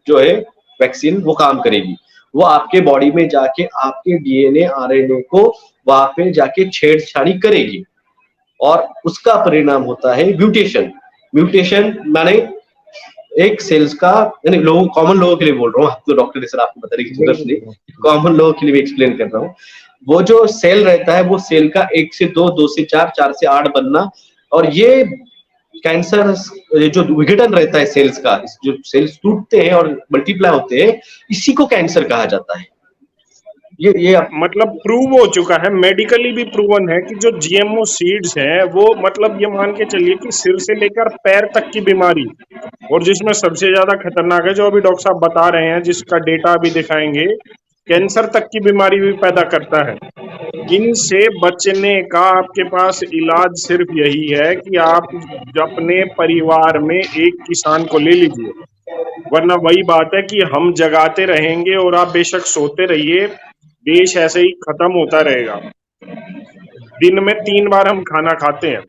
[SPEAKER 1] जो है वैक्सीन वो काम करेगी। वो आपके बॉडी में जाके आपके डीएनए आरएनए को वहां पे जाके छेड़छाड़ी करेगी और उसका परिणाम होता है म्यूटेशन। म्यूटेशन माने एक सेल्स का, यानी लोगों कॉमन लोगों के लिए बोल रहा हूँ, तो डॉक्टर ने सर आपको बता रही नहीं, कॉमन लोगों के लिए एक्सप्लेन कर रहा हूँ। वो जो सेल रहता है वो सेल का 1 से 2, 2 से 4, 4 से 8 बनना, और ये कैंसर जो विघटन रहता है सेल्स का, जो सेल्स टूटते हैं और मल्टीप्लाई होते हैं, इसी को कैंसर कहा जाता है। ये
[SPEAKER 2] मतलब प्रूव हो चुका है, मेडिकली भी प्रूवन है कि जो जीएमओ सीड्स हैं वो मतलब ये मान के चलिए कि सिर से लेकर पैर तक की बीमारी, और जिसमें सबसे ज्यादा खतरनाक है जो अभी डॉक्टर साहब बता रहे हैं, जिसका डेटा भी दिखाएंगे, कैंसर तक की बीमारी भी पैदा करता है। इनसे बचने का आपके पास इलाज सिर्फ यही है कि आप अपने परिवार में एक किसान को ले लीजिए, वरना वही बात है कि हम जगाते रहेंगे और आप बेशक सोते रहिए, देश ऐसे ही खत्म होता रहेगा। दिन में 3 बार हम खाना खाते हैं,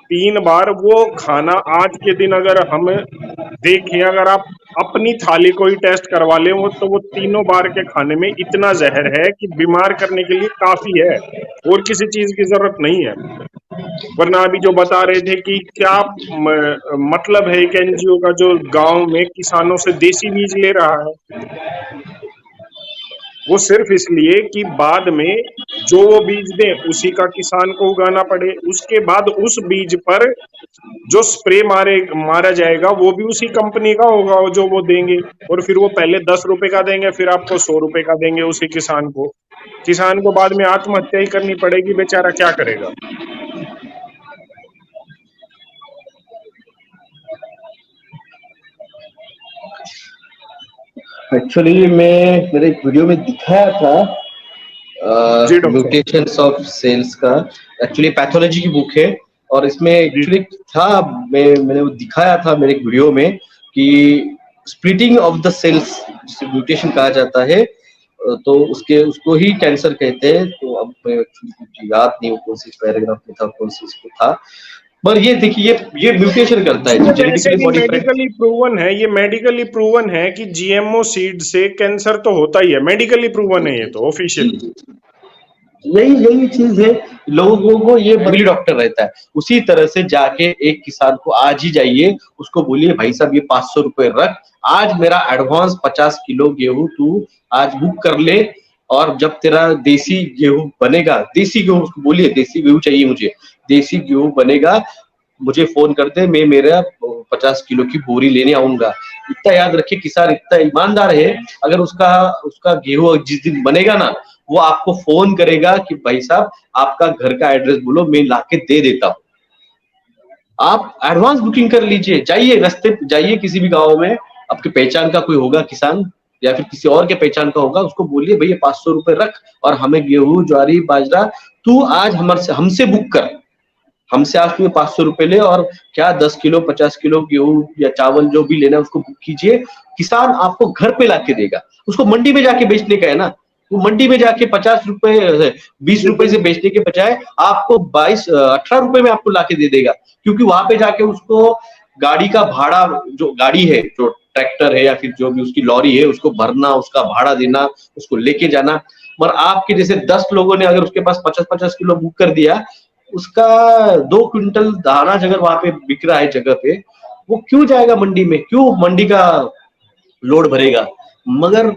[SPEAKER 2] 3 बार वो खाना आज के दिन अगर हम देखें, अगर आप अपनी थाली को ही टेस्ट करवा ले वो तीनों बार के खाने में इतना जहर है कि बीमार करने के लिए काफी है, और किसी चीज की जरूरत नहीं है। वरना अभी जो बता रहे थे कि क्या मतलब है एक एनजीओ का जो गांव में किसानों से देसी बीज ले रहा है, वो सिर्फ इसलिए कि बाद में जो वो बीज दे उसी का किसान को उगाना पड़े, उसके बाद उस बीज पर जो स्प्रे मारा जाएगा वो भी उसी कंपनी का होगा जो वो देंगे, और फिर वो पहले 10 रुपए का देंगे, फिर आपको 100 रुपए का देंगे उसी किसान को बाद में आत्महत्या ही करनी पड़ेगी, बेचारा क्या करेगा।
[SPEAKER 1] एक्चुअली मैं मेरे एक वीडियो में दिखाया था
[SPEAKER 2] जी डॉक्टर।
[SPEAKER 1] म्यूटेशंस ऑफ सेल्स का, एक्चुअली पैथोलॉजी की बुक है, और इसमें
[SPEAKER 2] जी
[SPEAKER 1] एक्चुअली था, मैंने वो दिखाया था मेरे एक वीडियो में कि स्प्लिटिंग ऑफ द सेल्स जिसे म्यूटेशन कहा जाता है, तो उसको ही कैंसर कहते हैं। तो अब मैं actually याद नहीं कौन सी पैराग्राफ में था, कौन सी इसको था, पर ये देखिए ये म्यूटेशन करता है
[SPEAKER 2] वैसे
[SPEAKER 1] जेनेटिकली
[SPEAKER 2] भी
[SPEAKER 1] मॉडिफाइड।
[SPEAKER 2] मेडिकली प्रूवन है, ये मेडिकली प्रूवन है कि जीएमओ सीड से कैंसर तो होता ही है, मेडिकली प्रूवन है ये तो ऑफिशियली।
[SPEAKER 1] यही चीज है, लोगों को ये बगली डॉक्टर रहता है। उसी तरह से जाके एक किसान को आज ही जाइए, उसको बोलिए भाई साहब ये 500 रुपए रख, आज मेरा एडवांस 50 किलो गेहूं तू आज बुक कर ले, और जब तेरा देसी गेहूं बनेगा, देसी गेहूं उसको बोलिए देसी गेहूं चाहिए मुझे, देसी गेहूं बनेगा मुझे फोन कर दे, मैं मेरा 50 किलो की बोरी लेने आऊंगा। इतना याद रखिए, किसान इतना ईमानदार है, अगर उसका उसका गेहूं जिस दिन बनेगा ना, वो आपको फोन करेगा कि भाई साहब आपका घर का एड्रेस बोलो, मैं लाके दे देता हूँ। आप एडवांस बुकिंग कर लीजिए, जाइए रास्ते पे जाइए किसी भी गांव में, आपके पहचान का कोई होगा किसान या फिर किसी और के पहचान का होगा, उसको बोलिए भैया 500 रुपए रख और हमें गेहूं ज्वारी बाजरा तू आज हमसे बुक कर, हमसे आज तुम्हें 500 रुपए ले, और क्या 10 किलो 50 किलो गेहूं या चावल जो भी लेना है उसको बुक कीजिए। किसान आपको घर पे लाके देगा, उसको मंडी में जाके बेचने का है ना, वो मंडी में जाके 50 रुपए 20 रुपए से बेचने के बजाय आपको 18 रुपए में आपको लाके दे देगा, क्योंकि वहां पे जाके उसको गाड़ी का भाड़ा, जो गाड़ी है, जो ट्रैक्टर है या फिर जो भी उसकी लॉरी है, उसको भरना, उसका भाड़ा देना, उसको लेके जाना। मगर आपके जैसे 10 लोगों ने अगर उसके पास 50-50 किलो बुक कर दिया, उसका 2 क्विंटल दाना अगर वहां पे बिक रहा है जगह पे, वो क्यों जाएगा मंडी में, क्यों मंडी का लोड भरेगा। मगर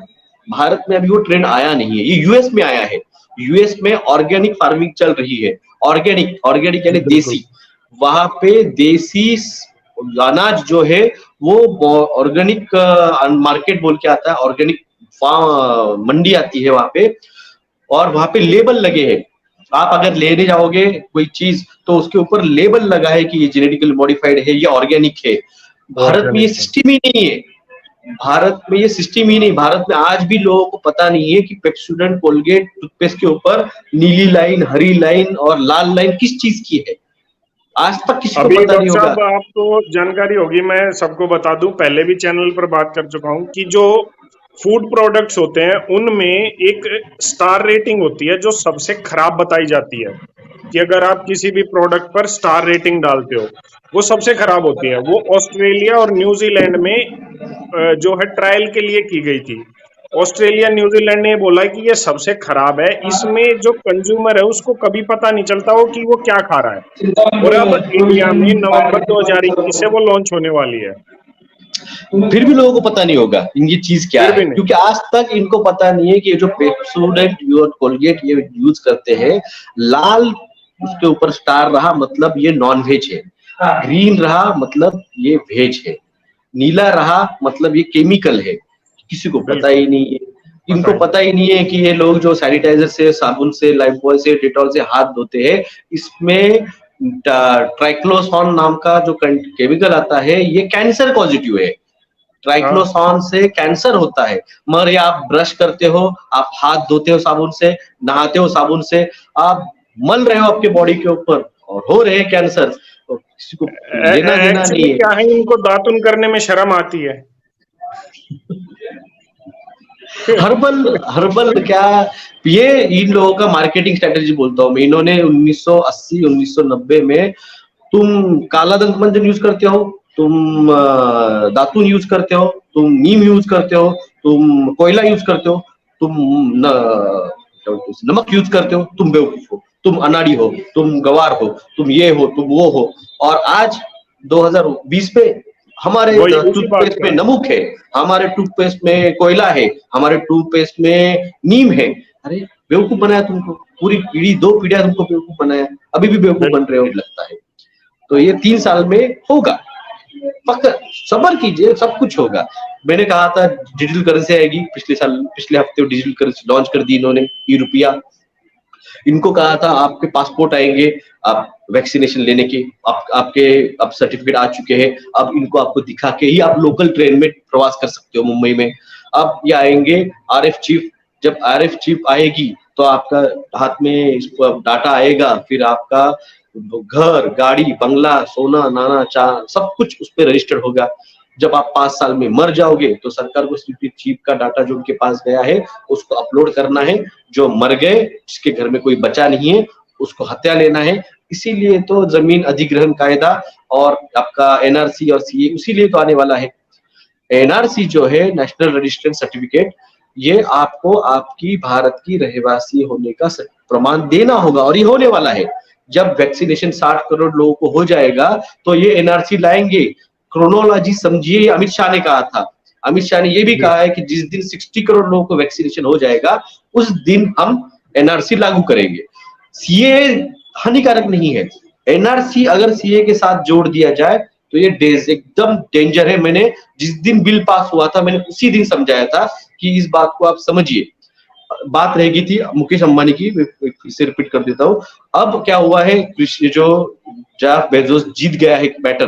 [SPEAKER 1] भारत में अभी वो ट्रेंड आया नहीं है, ये यूएस में आया है। यूएस में ऑर्गेनिक फार्मिंग चल रही है, ऑर्गेनिक यानी देसी, वहां पे देसी अनाज जो है वो ऑर्गेनिक मार्केट बोल के आता है, ऑर्गेनिक मंडी आती है वहां पे, और वहां पे लेबल लगे हैं। आप अगर लेने जाओगे कोई चीज तो उसके ऊपर लेबल लगा है कि ये जेनेटिकली मॉडिफाइड है, ये ऑर्गेनिक है। भारत में ये सिस्टम ही नहीं है, भारत में ये सिस्टम ही नहीं। भारत में आज भी लोगों को पता नहीं है कि पेप्सोडेंट कोलगेट टूथपेस्ट के ऊपर नीली लाइन, हरी लाइन और लाल लाइन किस चीज की है, आज तक किसी को पता नहीं होगा।
[SPEAKER 2] आपको जानकारी होगी, मैं सबको बता दूं, पहले भी चैनल पर बात कर चुका हूं कि जो फूड प्रोडक्ट्स होते हैं उनमें एक स्टार रेटिंग होती है जो सबसे खराब बताई जाती है, कि अगर आप किसी भी प्रोडक्ट पर स्टार रेटिंग डालते हो वो सबसे खराब होती है। वो ऑस्ट्रेलिया और न्यूजीलैंड में जो है ट्रायल के लिए की गई थी। ऑस्ट्रेलिया न्यूजीलैंड ने बोला कि ये सबसे खराब है, इसमें जो कंज्यूमर है उसको कभी पता नहीं चलता हो कि वो क्या खा रहा है। और अब इंडिया में नवंबर 2021 से वो लॉन्च होने वाली है,
[SPEAKER 1] फिर भी लोगों को पता नहीं होगा ये चीज क्या है, क्योंकि आज तक इनको पता नहीं है कि ये जो पेप्सोडेंट कोलगेट ये यूज करते हैं, लाल उसके ऊपर स्टार रहा मतलब ये नॉन वेज है, ग्रीन रहा मतलब ये वेज है, नीला रहा मतलब ये केमिकल है। किसी को पता ही नहीं है, इनको पता ही नहीं है कि ये लोग जो सैनिटाइजर से, साबुन से, लाइफबॉय से, डेटॉल से हाथ धोते हैं, इसमें ट्राइक्लोसॉन नाम का जो केमिकल आता है ये कैंसर पॉजिटिव है। ट्राइक्लोसॉन से कैंसर होता है। मगर ये आप ब्रश करते हो, आप हाथ धोते हो साबुन से, नहाते हो साबुन से, आप मल रहे हो आपके बॉडी के ऊपर और हो रहे हैं कैंसर, तो किसी को लेना देना नहीं है।
[SPEAKER 2] क्या है, इनको दातुन करने में शर्म आती है।
[SPEAKER 1] हर्बल क्या, ये इन लोगों का मार्केटिंग स्ट्रेटेजी बोलता हूँ मैं। इन्होंने 1980 1990 में, तुम काला दंत मंजन यूज करते हो, तुम दातून यूज करते हो, तुम नीम यूज करते हो, तुम कोयला यूज करते हो, तुम नमक यूज करते हो, तुम बेवकूफ हो, तुम अनाड़ी हो, तुम गवार हो, तुम ये हो, तुम वो हो। और आज 2020 पे हमारे
[SPEAKER 2] वही उसी बात
[SPEAKER 1] टूथपेस्ट में
[SPEAKER 2] का।
[SPEAKER 1] नमक है, हमारे टूथपेस्ट में कोयला है, हमारे टूथपेस्ट में नीम है। अरे बेवकूफ बनाया तुमको, पूरी पीढ़ी, 2 पीढ़ियां तुमको बेवकूफ बनाया, अभी भी बेवकूफ बन रहे हो
[SPEAKER 2] बिल्कुल।
[SPEAKER 1] लगता है। तो ये 3 साल में होगा, पक्का सब्र कीजिए, सब कुछ होगा। मैंने कहा था डिजिटल करेंसी आएगी, पिछले साल, पिछले हफ्ते डिजिटल करेंसी लॉन्च कर दी इन्होंने, ई रुपया। इनको कहा था आपके पासपोर्ट आएंगे, आप वैक्सीनेशन लेने के, आपके अब सर्टिफिकेट आ चुके हैं, अब इनको आपको दिखा के ही आप लोकल ट्रेन में प्रवास कर सकते हो मुंबई में। अब ये आएंगे आरएफ चिप, जब आरएफ चिप आएगी तो आपका हाथ में डाटा आएगा, फिर आपका घर, गाड़ी, बंगला, सोना, नाना, चांद सब कुछ उस पर रजिस्टर्ड होगा। जब आप 5 साल में मर जाओगे तो सरकार को सिर्फ चिप का डाटा जो उनके पास गया है उसको अपलोड करना है। जो मर गए, जिसके घर में कोई बचा नहीं है, उसको हत्या लेना है। इसीलिए तो जमीन अधिग्रहण कायदा और आपका एनआरसी और सीए इसीलिए तो आने वाला है। एनआरसी जो है, नेशनल रजिस्ट्रेशन सर्टिफिकेट, ये आपको आपकी भारत की रहवासी होने का प्रमाण देना होगा, और ये होने वाला है। जब वैक्सीनेशन 60 करोड़ लोगों को हो जाएगा तो ये एनआरसी लाएंगे। क्रोनोलॉजी समझिए, अमित शाह ने कहा था, अमित शाह ने ये भी
[SPEAKER 2] जी।
[SPEAKER 1] कहा है कि जिस दिन 60 करोड़ लोगों को वैक्सीनेशन हो जाएगा उस दिन हम एनआरसी लागू करेंगे। सीए हानिकारक नहीं है, एनआरसी अगर सीए के साथ जोड़ दिया जाए तो ये एकदम डेंजर है। मैंने जिस दिन बिल पास हुआ था मैंने उसी दिन समझाया था कि इस बात को आप समझिए। बात रह गई थी मुकेश अंबानी की, फिर से रिपीट कर देता हूँ। अब क्या हुआ है, जो जेफ बेजोस जीत गया है मैटर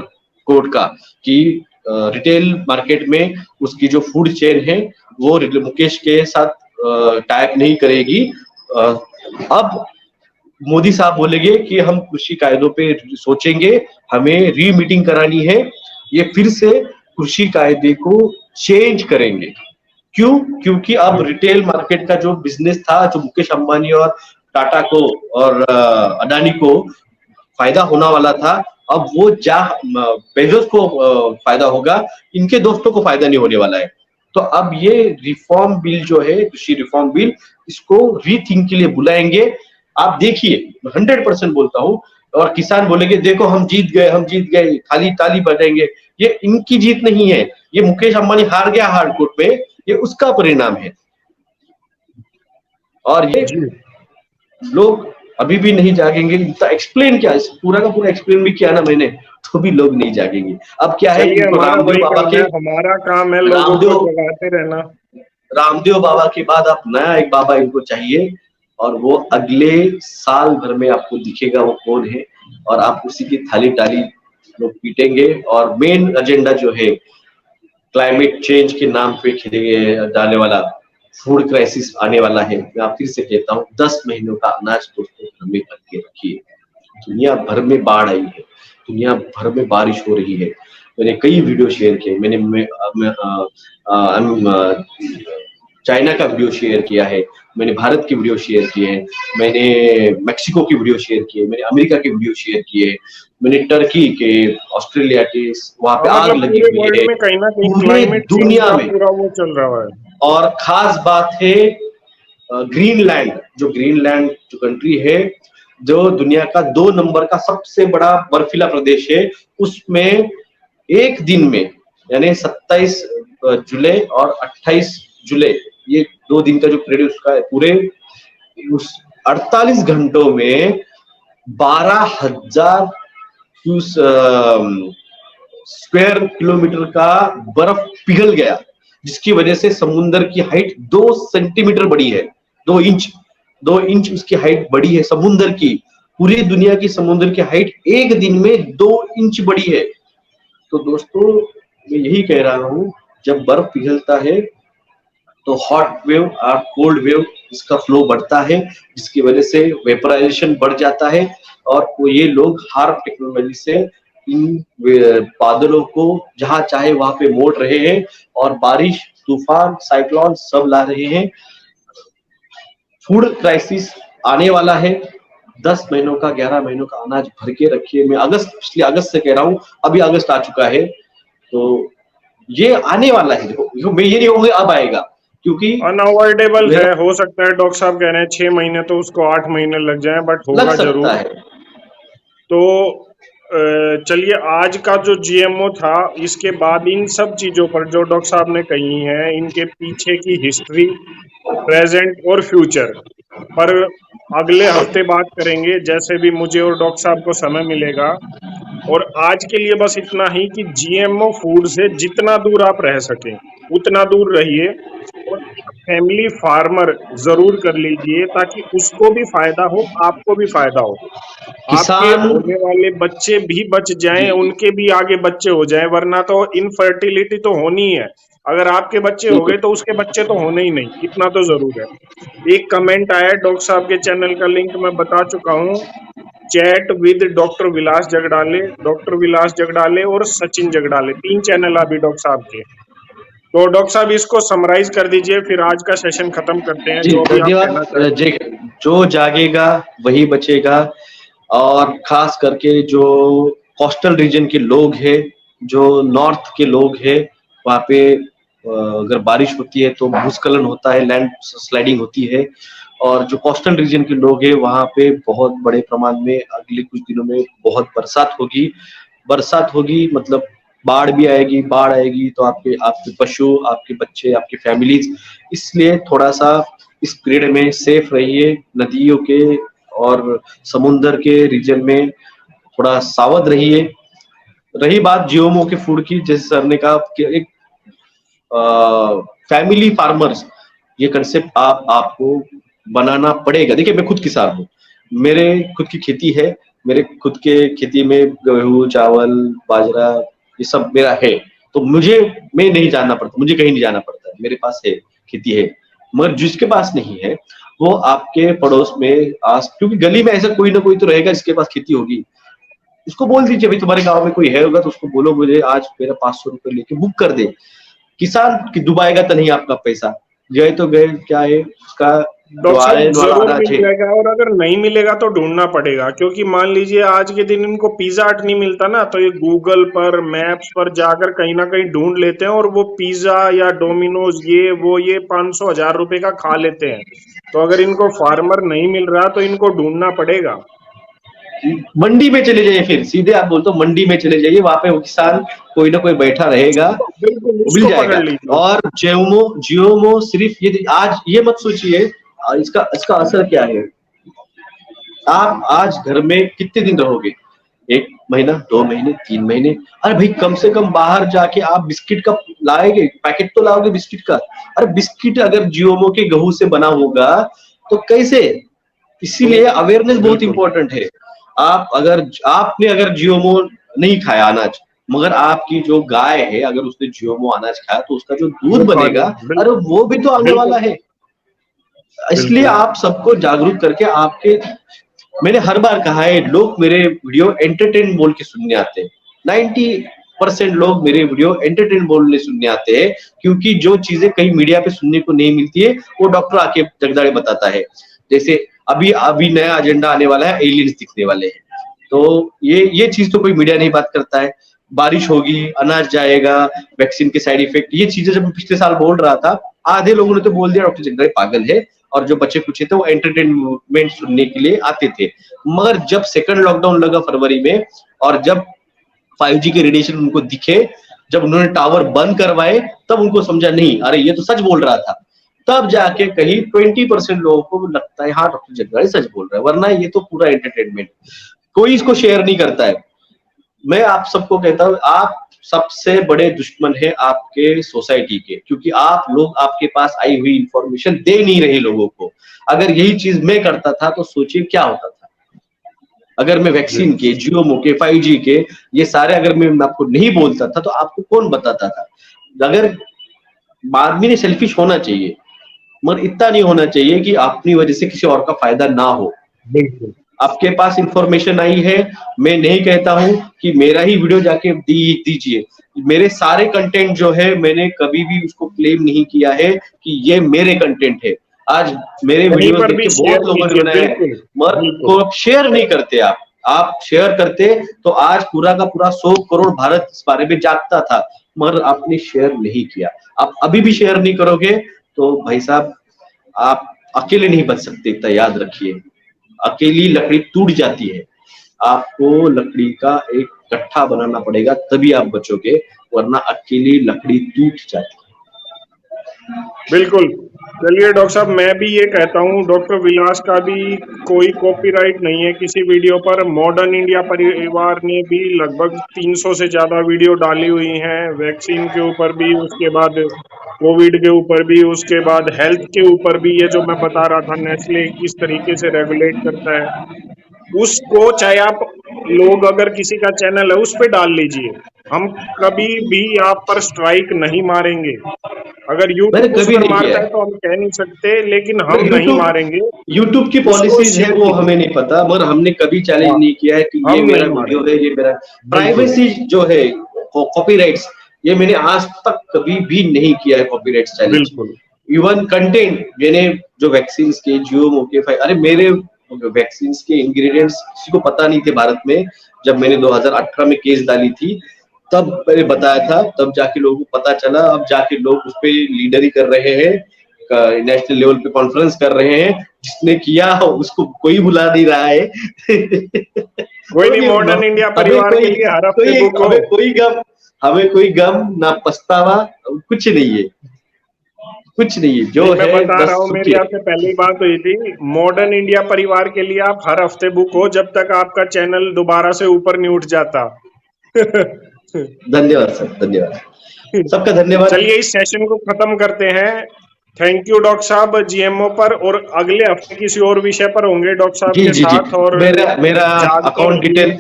[SPEAKER 1] कोर्ट का कि रिटेल मार्केट में उसकी जो फूड चेन है वो मुकेश के साथ टाइप नहीं करेगी। अब मोदी साहब बोलेंगे कि हम कृषि कायदों पे सोचेंगे, हमें री मीटिंग करानी है, ये फिर से कृषि कायदे को चेंज करेंगे। क्यों? क्योंकि अब रिटेल मार्केट का जो बिजनेस था, जो मुकेश अंबानी और टाटा को और अडानी को फायदा होना वाला था, अब वो बेजोस को फायदा होगा, इनके दोस्तों को फायदा नहीं होने वाला है। तो अब ये रिफॉर्म बिल जो है, कृषि रिफॉर्म बिल, इसको रीथिंक के लिए बुलाएंगे। आप देखिए, 100% बोलता हूँ। और किसान बोलेंगे देखो हम जीत गए, हम जीत गए, खाली ताली बजाएंगे। ये इनकी जीत नहीं है, ये मुकेश अंबानी हार गया हार्ड कोर्ट में, ये उसका परिणाम है। और ये
[SPEAKER 2] जी।
[SPEAKER 1] लोग अभी भी नहीं जागेंगे। इतना एक्सप्लेन किया, इस पूरा का पूरा एक्सप्लेन भी किया ना मैंने, तो भी लोग नहीं जागेंगे। अब क्या है,
[SPEAKER 2] सही है,
[SPEAKER 1] इनको
[SPEAKER 2] हमारा
[SPEAKER 1] रामदेव
[SPEAKER 2] वही
[SPEAKER 1] बाबा
[SPEAKER 2] काम
[SPEAKER 1] के,
[SPEAKER 2] है, हमारा काम है लोगों को
[SPEAKER 1] रामदेव
[SPEAKER 2] जगाते रहना।
[SPEAKER 1] रामदेव बाबा के बाद आप नया एक बाबा इनको चाहिए, और वो अगले साल भर में आपको दिखेगा वो कौन है, और आप उसी की थाली टाली लोग पीटेंगे। और मेन एजेंडा जो है क्लाइमेट चेंज के नाम पे खेले जाने वाला फूड क्राइसिस आने वाला है। मैं फिर से कहता हूँ, 10 महीनों का अनाज दोस्तों घर में भर के रखिए। दुनिया भर में बाढ़ आई है, दुनिया भर में बारिश हो रही है। मैंने कई वीडियो शेयर किए, चाइना का वीडियो शेयर किया है, मैंने भारत की वीडियो शेयर किए हैं, मैंने मेक्सिको की वीडियो शेयर किए, मैंने अमेरिका के वीडियो शेयर किए, मैंने टर्की के, ऑस्ट्रेलिया के, वहां पे
[SPEAKER 2] हाँ,
[SPEAKER 1] आग
[SPEAKER 2] मतलब
[SPEAKER 1] लगी
[SPEAKER 2] पूरे
[SPEAKER 1] हुई
[SPEAKER 2] वर्ल्ड
[SPEAKER 1] है
[SPEAKER 2] में कहीं ना कहीं
[SPEAKER 1] पूरे
[SPEAKER 2] क्लाइमेट चेंज
[SPEAKER 1] दुनिया
[SPEAKER 2] का
[SPEAKER 1] में।
[SPEAKER 2] पूरा वो चल रहा है।
[SPEAKER 1] और खास बात है ग्रीनलैंड, जो ग्रीनलैंड जो कंट्री है, जो दुनिया का 2 नंबर का सबसे बड़ा बर्फीला प्रदेश है, उसमें एक दिन में, यानी 27 जुलाई और 28 जुलाई, ये 2 दिन का जो पीरियड उसका है, पूरे उस 48 घंटों में 12,000 स्क्वायर किलोमीटर का बर्फ पिघल गया, जिसकी वजह से समुद्र की हाइट 2 सेंटीमीटर बढ़ी है। 2 इंच, 2 इंच उसकी हाइट बढ़ी है समुद्र की। पूरी दुनिया की समुद्र की हाइट एक दिन में 2 इंच बढ़ी है। तो दोस्तों मैं यही कह रहा हूँ, जब बर्फ पिघलता है तो हॉट वेव और कोल्ड वेव इसका फ्लो बढ़ता है, जिसकी वजह से वेपराइजेशन बढ़ जाता है। और ये लोग हार्प टेक्नोलॉजी से इन बादलों को जहां चाहे वहां पे मोड़ रहे हैं, और बारिश, तूफान, साइक्लोन सब ला रहे हैं। फूड क्राइसिस आने वाला है, 10 महीनों का 11 महीनों का अनाज भर के रखिए। मैं पिछले अगस्त से कह रहा हूँ, अभी अगस्त आ चुका है, तो ये आने वाला है। देखो मैं ये नहीं कहूँगा अब आएगा, क्योंकि
[SPEAKER 2] अनअवॉइडेबल है,
[SPEAKER 1] मेरा
[SPEAKER 2] हो सकता है डॉक्टर साहब कह रहे हैं 6 महीने, तो उसको 8 महीने लग जाए, बट
[SPEAKER 1] लग
[SPEAKER 2] होगा
[SPEAKER 1] सकता
[SPEAKER 2] जरूर।
[SPEAKER 1] है।
[SPEAKER 2] तो चलिए, आज का जो जीएमओ था, इसके बाद इन सब चीजों पर जो डॉक्टर साहब ने कही हैं, इनके पीछे की हिस्ट्री, प्रेजेंट और फ्यूचर पर अगले हफ्ते बात करेंगे, जैसे भी मुझे और डॉक्टर साहब को समय मिलेगा। और आज के लिए बस इतना ही कि जीएमओ फूड से जितना दूर आप रह सकें उतना दूर रहिए, और एक फैमिली फार्मर जरूर कर लीजिए, ताकि उसको भी फायदा हो, आपको भी फायदा हो, आपके
[SPEAKER 1] किसान
[SPEAKER 2] होने वाले बच्चे भी बच जाएं,
[SPEAKER 1] जी,
[SPEAKER 2] उनके भी आगे बच्चे हो जाएं, वरना तो इनफर्टिलिटी तो होनी ही है। अगर आपके बच्चे हो गए
[SPEAKER 1] बिल्कुल।
[SPEAKER 2] तो उसके बच्चे तो होने ही नहीं, इतना तो जरूर है। एक कमेंट आया है, डॉक्टर साहब के चैनल का लिंक मैं बता चुका हूँ, chat with doctor Vilas Jagdale, doctor Vilas Jagdale और सचिन जगडाले, 3 चैनल अभी डॉक्टर साहब के। तो डॉक्टर साहब इसको समराइज कर दीजिए, फिर आज का सेशन खत्म करते हैं,
[SPEAKER 1] जी,
[SPEAKER 2] जो भी आप
[SPEAKER 1] धन्यवाद।
[SPEAKER 2] कहना चाहते हैं।
[SPEAKER 1] जो जागेगा वही बचेगा, और खास करके जो कोस्टल रीजन के लोग हैं, जो नॉर्थ के लोग हैं, वहाँ पे अगर बारिश होती है तो भूस्खलन होता है, लैंड स्लाइडिंग होती है, और जो कोस्टल रीजन के लोग हैं वहाँ पे बहुत बड़े प्रमाण में अगले कुछ दिनों में बहुत बरसात होगी, मतलब बाढ़ आएगी, तो आपके आपके पशु, आपके बच्चे, आपकी फैमिलीज, इसलिए थोड़ा सा इस पीरियड में सेफ रहिए। नदियों के और समुंदर के रीजन में थोड़ा सावध रहिए। रही बात जीओमओ के फूड की, जैसे सर ने कहा कि एक फैमिली फार्मर्स, ये कंसेप्ट आपको बनाना पड़ेगा। देखिए मैं खुद किसान हूँ, मेरे खुद की खेती है, मेरे खुद के खेती में गेहूं, चावल, बाजरा, ये सब मेरा है, तो मैं नहीं जाना पड़ता, मुझे कहीं नहीं जाना पड़ता है, मेरे पास है, खेती है। मगर जिसके पास नहीं है, वो आपके पड़ोस में आस, क्योंकि गली में ऐसा कोई ना कोई तो रहेगा जिसके पास खेती होगी, उसको बोल दीजिए भाई तुम्हारे गांव में कोई है होगा, तो उसको बोलो मुझे आज मेरा 500 रुपये लेके बुक कर दे। किसान की डुबाएगा तो नहीं आपका पैसा, गए तो गए, क्या है उसका, जो
[SPEAKER 2] डॉक्टर
[SPEAKER 1] आने
[SPEAKER 2] साहब
[SPEAKER 1] वाला
[SPEAKER 2] जरूर
[SPEAKER 1] अनाज
[SPEAKER 2] मिल
[SPEAKER 1] है।
[SPEAKER 2] जाएगा, और अगर नहीं मिलेगा तो ढूंढना पड़ेगा, क्योंकि मान लीजिए आज के दिन इनको पिज्जा हट नहीं मिलता ना, तो ये गूगल पर, मैप्स पर जाकर कहीं ना कहीं ढूंढ लेते हैं, और वो पिज्जा या डोमिनोज ये 500 1000 रुपए का खा लेते हैं। तो अगर इनको फार्मर नहीं मिल रहा तो इनको ढूंढना पड़ेगा।
[SPEAKER 1] मंडी में चले जाइए, फिर सीधे आप बोलते हो मंडी में चले जाइए, वहां पे वो किसान कोई ना कोई बैठा रहेगा,
[SPEAKER 2] बिल्कुल,
[SPEAKER 1] मिल
[SPEAKER 2] उसको पकड़
[SPEAKER 1] जाएगा।
[SPEAKER 2] लीजिए।
[SPEAKER 1] और जियोमो सिर्फ ये आज ये मत सोचिए इसका इसका असर क्या है। आप आज घर में कितने दिन रहोगे, 1 महीना, 2 महीने, 3 महीने, अरे भाई कम से कम बाहर जाके आप बिस्किट का लाएंगे, पैकेट तो लाओगे बिस्किट का, अरे बिस्किट अगर जियोमो के गेहूं से बना होगा तो कैसे,
[SPEAKER 2] तो
[SPEAKER 1] इसीलिए अवेयरनेस बहुत
[SPEAKER 2] बिल्कुल
[SPEAKER 1] इंपॉर्टेंट है। आपने अगर जियोमो नहीं खाया अनाज, मगर आपकी जो गाय है अगर उसने जियोमो अनाज खाया, तो उसका जो दूध
[SPEAKER 2] वो खा
[SPEAKER 1] बनेगा,
[SPEAKER 2] लिया,
[SPEAKER 1] अरे
[SPEAKER 2] बिल्कुल
[SPEAKER 1] वो भी तो आने वाला
[SPEAKER 2] बिल्कुल
[SPEAKER 1] है। इसलिए
[SPEAKER 2] बिल्कुल
[SPEAKER 1] आप सबको जागरूक करके आपके, मैंने हर बार कहा है, लोग मेरे वीडियो एंटरटेन बोल के सुनने आते हैं, 90% लोग मेरे वीडियो एंटरटेन बोलने सुनने आते हैं, क्योंकि जो चीजें कहीं मीडिया पे सुनने को नहीं मिलती है वो डॉक्टर आके जगदाड़े बताता है। जैसे अभी अभी नया एजेंडा आने वाला है, एलियंस दिखने वाले हैं, तो ये चीज तो कोई मीडिया नहीं बात करता है। बारिश होगी, अनाज जाएगा, वैक्सीन के साइड इफेक्ट, ये चीजें जब मैं पिछले साल बोल रहा था, आधे लोगों ने तो बोल दिया डॉक्टर जगदाड़े पागल है, और जो बच्चे कुछ थे वो एंटरटेनमेंट सुनने के लिए आते थे। मगर जब सेकंड लॉकडाउन लगा फरवरी में, और जब 5G के रेडिएशन उनको दिखे, जब उन्होंने टावर बंद करवाए, तब उनको समझा नहीं, अरे ये तो सच बोल रहा था। तब जाके कहीं 20% लोगों को लगता है हाँ डॉक्टर जगदाड़े सच बोल रहा है, वरना ये तो पूरा एंटरटेनमेंट, कोई इसको शेयर नहीं करता है। मैं आप सबको कहता हूँ, आप सबसे बड़े दुश्मन है आपके सोसाइटी के, क्योंकि आप लोग आपके पास आई हुई इंफॉर्मेशन दे नहीं रहे लोगों को। अगर यही चीज मैं करता था तो सोचिए क्या होता था। अगर मैं वैक्सीन के, जियोमो के, 5G के, ये सारे अगर मैं आपको नहीं बोलता था तो आपको कौन बताता था। अगर आदमी ने सेल्फिश होना चाहिए, मगर इतना नहीं होना चाहिए कि अपनी वजह से किसी और का फायदा ना हो।
[SPEAKER 2] बिल्कुल
[SPEAKER 1] आपके पास इंफॉर्मेशन आई है, मैं नहीं कहता हूं कि मेरा ही वीडियो जाके दीजिए, मेरे सारे कंटेंट जो है मैंने कभी भी उसको क्लेम नहीं किया है कि ये मेरे कंटेंट है। आज मेरे
[SPEAKER 2] वहीं
[SPEAKER 1] वीडियोस
[SPEAKER 2] पर
[SPEAKER 1] देख
[SPEAKER 2] भी
[SPEAKER 1] के
[SPEAKER 2] शेयर
[SPEAKER 1] बहुत लोगों ने
[SPEAKER 2] कीजिए,
[SPEAKER 1] बनाया है,
[SPEAKER 2] बिल्कुल,
[SPEAKER 1] मगर
[SPEAKER 2] बिल्कुल।
[SPEAKER 1] को शेयर नहीं करते आप शेयर करते तो आज पूरा का पूरा 100 करोड़ भारत इस बारे में जानता था, मगर आपने शेयर नहीं किया। आप अभी भी शेयर नहीं करोगे तो भाई साहब आप अकेले नहीं बच सकते, इतना याद रखिए। अकेली लकड़ी टूट जाती है, आपको लकड़ी का एक गट्ठा बनाना पड़ेगा तभी आप बचोगे, वरना अकेली लकड़ी टूट जाती है।
[SPEAKER 2] बिल्कुल। चलिए डॉक्टर साहब, मैं भी ये कहता हूँ, डॉक्टर विलास का भी कोई कॉपीराइट नहीं है किसी वीडियो पर। मॉडर्न इंडिया परिवार ने भी लगभग 300 से ज्यादा वीडियो डाली हुई हैं, वैक्सीन के ऊपर भी, उसके बाद कोविड के ऊपर भी, उसके बाद हेल्थ के ऊपर भी। ये जो मैं बता रहा था, नेस्ले किस तरीके से रेगुलेट करता है उसको, चाहे आप लोग अगर किसी का चैनल है उस पे डाल लीजिए। हम कभी भी आप पर स्ट्राइक नहीं मारेंगे। अगर
[SPEAKER 1] मैंने
[SPEAKER 2] यूट्यूब उस
[SPEAKER 1] कभी
[SPEAKER 2] पर
[SPEAKER 1] नहीं किया
[SPEAKER 2] मारता है
[SPEAKER 1] है,
[SPEAKER 2] तो हम कह नहीं सकते, लेकिन हम
[SPEAKER 1] मगर
[SPEAKER 2] नहीं
[SPEAKER 1] यूट्यूब
[SPEAKER 2] मारेंगे।
[SPEAKER 1] यूट्यूब की
[SPEAKER 2] उसको
[SPEAKER 1] पॉलिसीज है
[SPEAKER 2] शेयर
[SPEAKER 1] वो
[SPEAKER 2] कीजिए।
[SPEAKER 1] हमें नहीं पता, मगर हमने कभी चैलेंज
[SPEAKER 2] हाँ,
[SPEAKER 1] नहीं किया है कि ये
[SPEAKER 2] हम
[SPEAKER 1] मेरा
[SPEAKER 2] नहीं
[SPEAKER 1] वीडियो
[SPEAKER 2] मारेंगे।
[SPEAKER 1] है, ये मेरा
[SPEAKER 2] बिल्कुल,
[SPEAKER 1] प्राइवेसी जो है, कॉपीराइट्स, ये मैंने आज तक कभी भी नहीं किया है कॉपीराइट चैलेंज।
[SPEAKER 2] बिल्कुल।
[SPEAKER 1] इवन कंटेंट मैंने जो वैक्सीन के जियो के अरे मेरे वैक्सीन के इंग्रेडिएंट्स किसी को पता नहीं थे भारत में। जब मैंने 2018 में केस डाली थी तब मैंने बताया था, तब जाके लोगों को पता चला, अब जाके लोग उस पे लीडरी कर रहे हैं, नेशनल लेवल पे कॉन्फ्रेंस कर रहे हैं। जिसने किया उसको कोई बुला नहीं रहा है।
[SPEAKER 2] कोई
[SPEAKER 1] तो
[SPEAKER 2] नहीं,
[SPEAKER 1] ये
[SPEAKER 2] मॉडर्न इंडिया
[SPEAKER 1] हमें
[SPEAKER 2] परिवार के
[SPEAKER 1] कोई
[SPEAKER 2] लिए हर हफ्ते
[SPEAKER 1] कोई
[SPEAKER 2] बुक हो।
[SPEAKER 1] हमें कोई गम ना पछतावा, कुछ नहीं है, कुछ नहीं है, जो
[SPEAKER 2] नहीं, मैं
[SPEAKER 1] है
[SPEAKER 2] बता रहा
[SPEAKER 1] बस
[SPEAKER 2] हूँ, मेरी
[SPEAKER 1] सुखी।
[SPEAKER 2] आपसे पहले ही बात हुई थी। मॉडर्न इंडिया परिवार के लिए आप हर हफ्ते बुक हो, जब तक आपका चैनल दोबारा से ऊपर नहीं उठ जाता।
[SPEAKER 1] धन्यवाद सर, धन्यवाद, सबका धन्यवाद।
[SPEAKER 2] चलिए इस सेशन को खत्म करते हैं। थैंक यू डॉक्टर साहब जीएमओ पर, और अगले हफ्ते किसी और विषय पर होंगे डॉक्टर साहब
[SPEAKER 1] जी
[SPEAKER 2] के
[SPEAKER 1] जी जी,
[SPEAKER 2] साथ। और
[SPEAKER 1] मेरा मेरा
[SPEAKER 2] जागकर
[SPEAKER 1] अकाउंट डिटेल,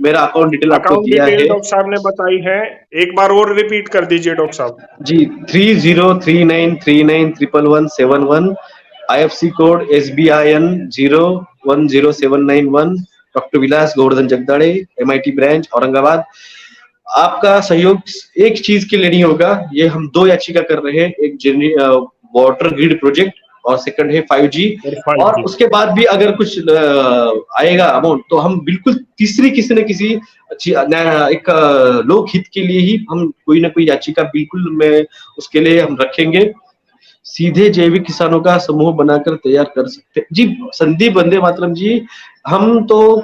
[SPEAKER 1] मेरा अकाउंट डिटेल आपको
[SPEAKER 2] अकाउंट
[SPEAKER 1] दिया
[SPEAKER 2] डिटेल
[SPEAKER 1] है।
[SPEAKER 2] डॉक्टर साहब ने बताई है, एक बार और रिपीट कर दीजिए डॉक्टर साहब।
[SPEAKER 1] जी, 3039391111, IFC कोड SBIN 010791, डॉक्टर विलास गोवर्धन जगदाड़े, MIT ब्रांच औरंगाबाद। आपका सहयोग एक चीज के लिए नहीं होगा, ये हम 2 याचिका कर रहे हैं, एक वाटर ग्रिड प्रोजेक्ट और सेकंड है 5G।
[SPEAKER 2] और
[SPEAKER 1] और
[SPEAKER 2] 5G।
[SPEAKER 1] उसके बाद भी अगर कुछ आएगा अमाउंट तो हम बिल्कुल तीसरी किसी न किसी एक लोक हित के लिए ही हम कोई ना कोई याचिका बिल्कुल में उसके लिए हम रखेंगे। सीधे जैविक किसानों का समूह बनाकर तैयार कर सकते जी। संदीप वंदे मातरम जी, हम तो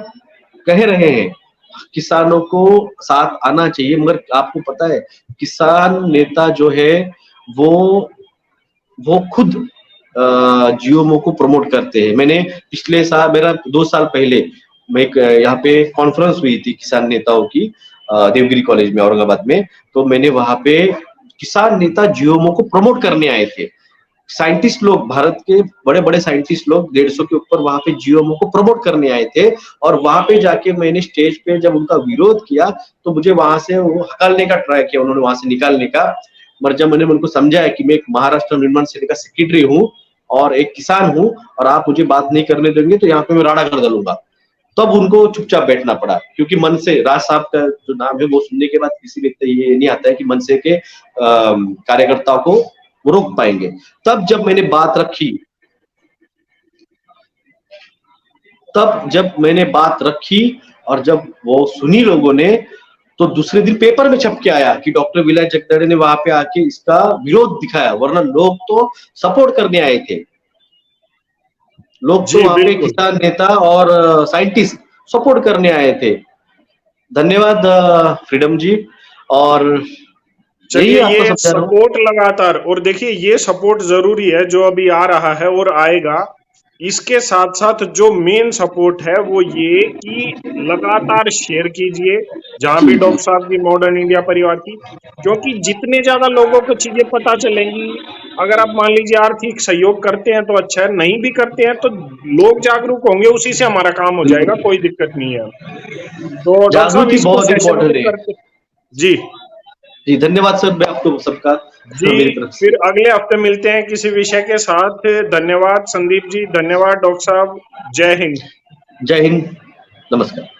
[SPEAKER 1] कह रहे हैं किसानों को साथ आना चाहिए, मगर आपको पता है किसान नेता जो है वो वो खुद जीओमओ को प्रमोट करते हैं। मैंने पिछले साल, मेरा 2 साल पहले मैं एक यहाँ पे कॉन्फ्रेंस हुई थी किसान नेताओं की, देवगिरी कॉलेज में औरंगाबाद में। तो मैंने वहां पे किसान नेता जीओमओ को प्रमोट करने आए थे। साइंटिस्ट लोग, भारत के बड़े बड़े साइंटिस्ट लोग 150 के ऊपर वहां पे जीओमओ को प्रमोट करने आए थे। और वहां पे जाके मैंने स्टेज पे जब उनका विरोध किया तो मुझे वहां से वो हकालने का ट्राई किया, उन्होंने वहां से निकालने का। मगर जब मैंने उनको समझाया कि मैं एक महाराष्ट्र निर्माण सेना का सेक्रेटरी हूँ और एक किसान हूँ और आप मुझे बात नहीं करने देंगे तो यहाँ पे मैं राड़ा कर डालूंगा, तब उनको चुपचाप बैठना पड़ा। क्योंकि मन से, राज साहब का जो नाम है वो सुनने के बाद किसी व्यक्ति ये नहीं आता है कि मन से के कार्यकर्ताओं को रोक पाएंगे। तब जब मैंने बात रखी, और जब वो सुनी लोगों ने, तो दूसरे दिन पेपर में छप के आया कि डॉक्टर विलास जगदाड़े ने वहां पे आके इसका विरोध दिखाया, वरना लोग तो सपोर्ट करने आए थे। लोग तो
[SPEAKER 2] जी
[SPEAKER 1] वहां पे
[SPEAKER 2] बिल्कुल।
[SPEAKER 1] किसान नेता और साइंटिस्ट सपोर्ट करने आए थे। धन्यवाद फ्रीडम जी, और यही
[SPEAKER 2] चलिए,
[SPEAKER 1] आपको
[SPEAKER 2] ये
[SPEAKER 1] समझा रहा हूँ।
[SPEAKER 2] सपोर्ट लगातार, और देखिए ये सपोर्ट जरूरी है जो अभी आ रहा है और आएगा। इसके साथ साथ जो मेन सपोर्ट है वो ये कि लगातार शेयर कीजिए जहां भी
[SPEAKER 1] जी जी
[SPEAKER 2] डॉक्टर साहब की, मॉडर्न इंडिया परिवार की, क्योंकि जितने ज्यादा लोगों को चीजें पता चलेंगी, अगर आप मान लीजिए आर्थिक सहयोग करते हैं तो अच्छा है, नहीं भी करते हैं तो लोग जागरूक होंगे, उसी से हमारा काम हो जाएगा,
[SPEAKER 1] बिल्कुल,
[SPEAKER 2] कोई दिक्कत नहीं है। तो डॉक्टर साहब
[SPEAKER 1] जागृति
[SPEAKER 2] इसको,
[SPEAKER 1] बहुत
[SPEAKER 2] सेशन को
[SPEAKER 1] इंपॉर्टेंट है।
[SPEAKER 2] करते। जी।
[SPEAKER 1] जी धन्यवाद सर, मैं आपको सबका
[SPEAKER 2] जी,
[SPEAKER 1] मेरी तरफ से।
[SPEAKER 2] फिर अगले हफ्ते मिलते हैं किसी विषय के साथ। धन्यवाद संदीप जी, धन्यवाद डॉक्टर साहब, जय हिंद।
[SPEAKER 1] जय हिंद, नमस्कार।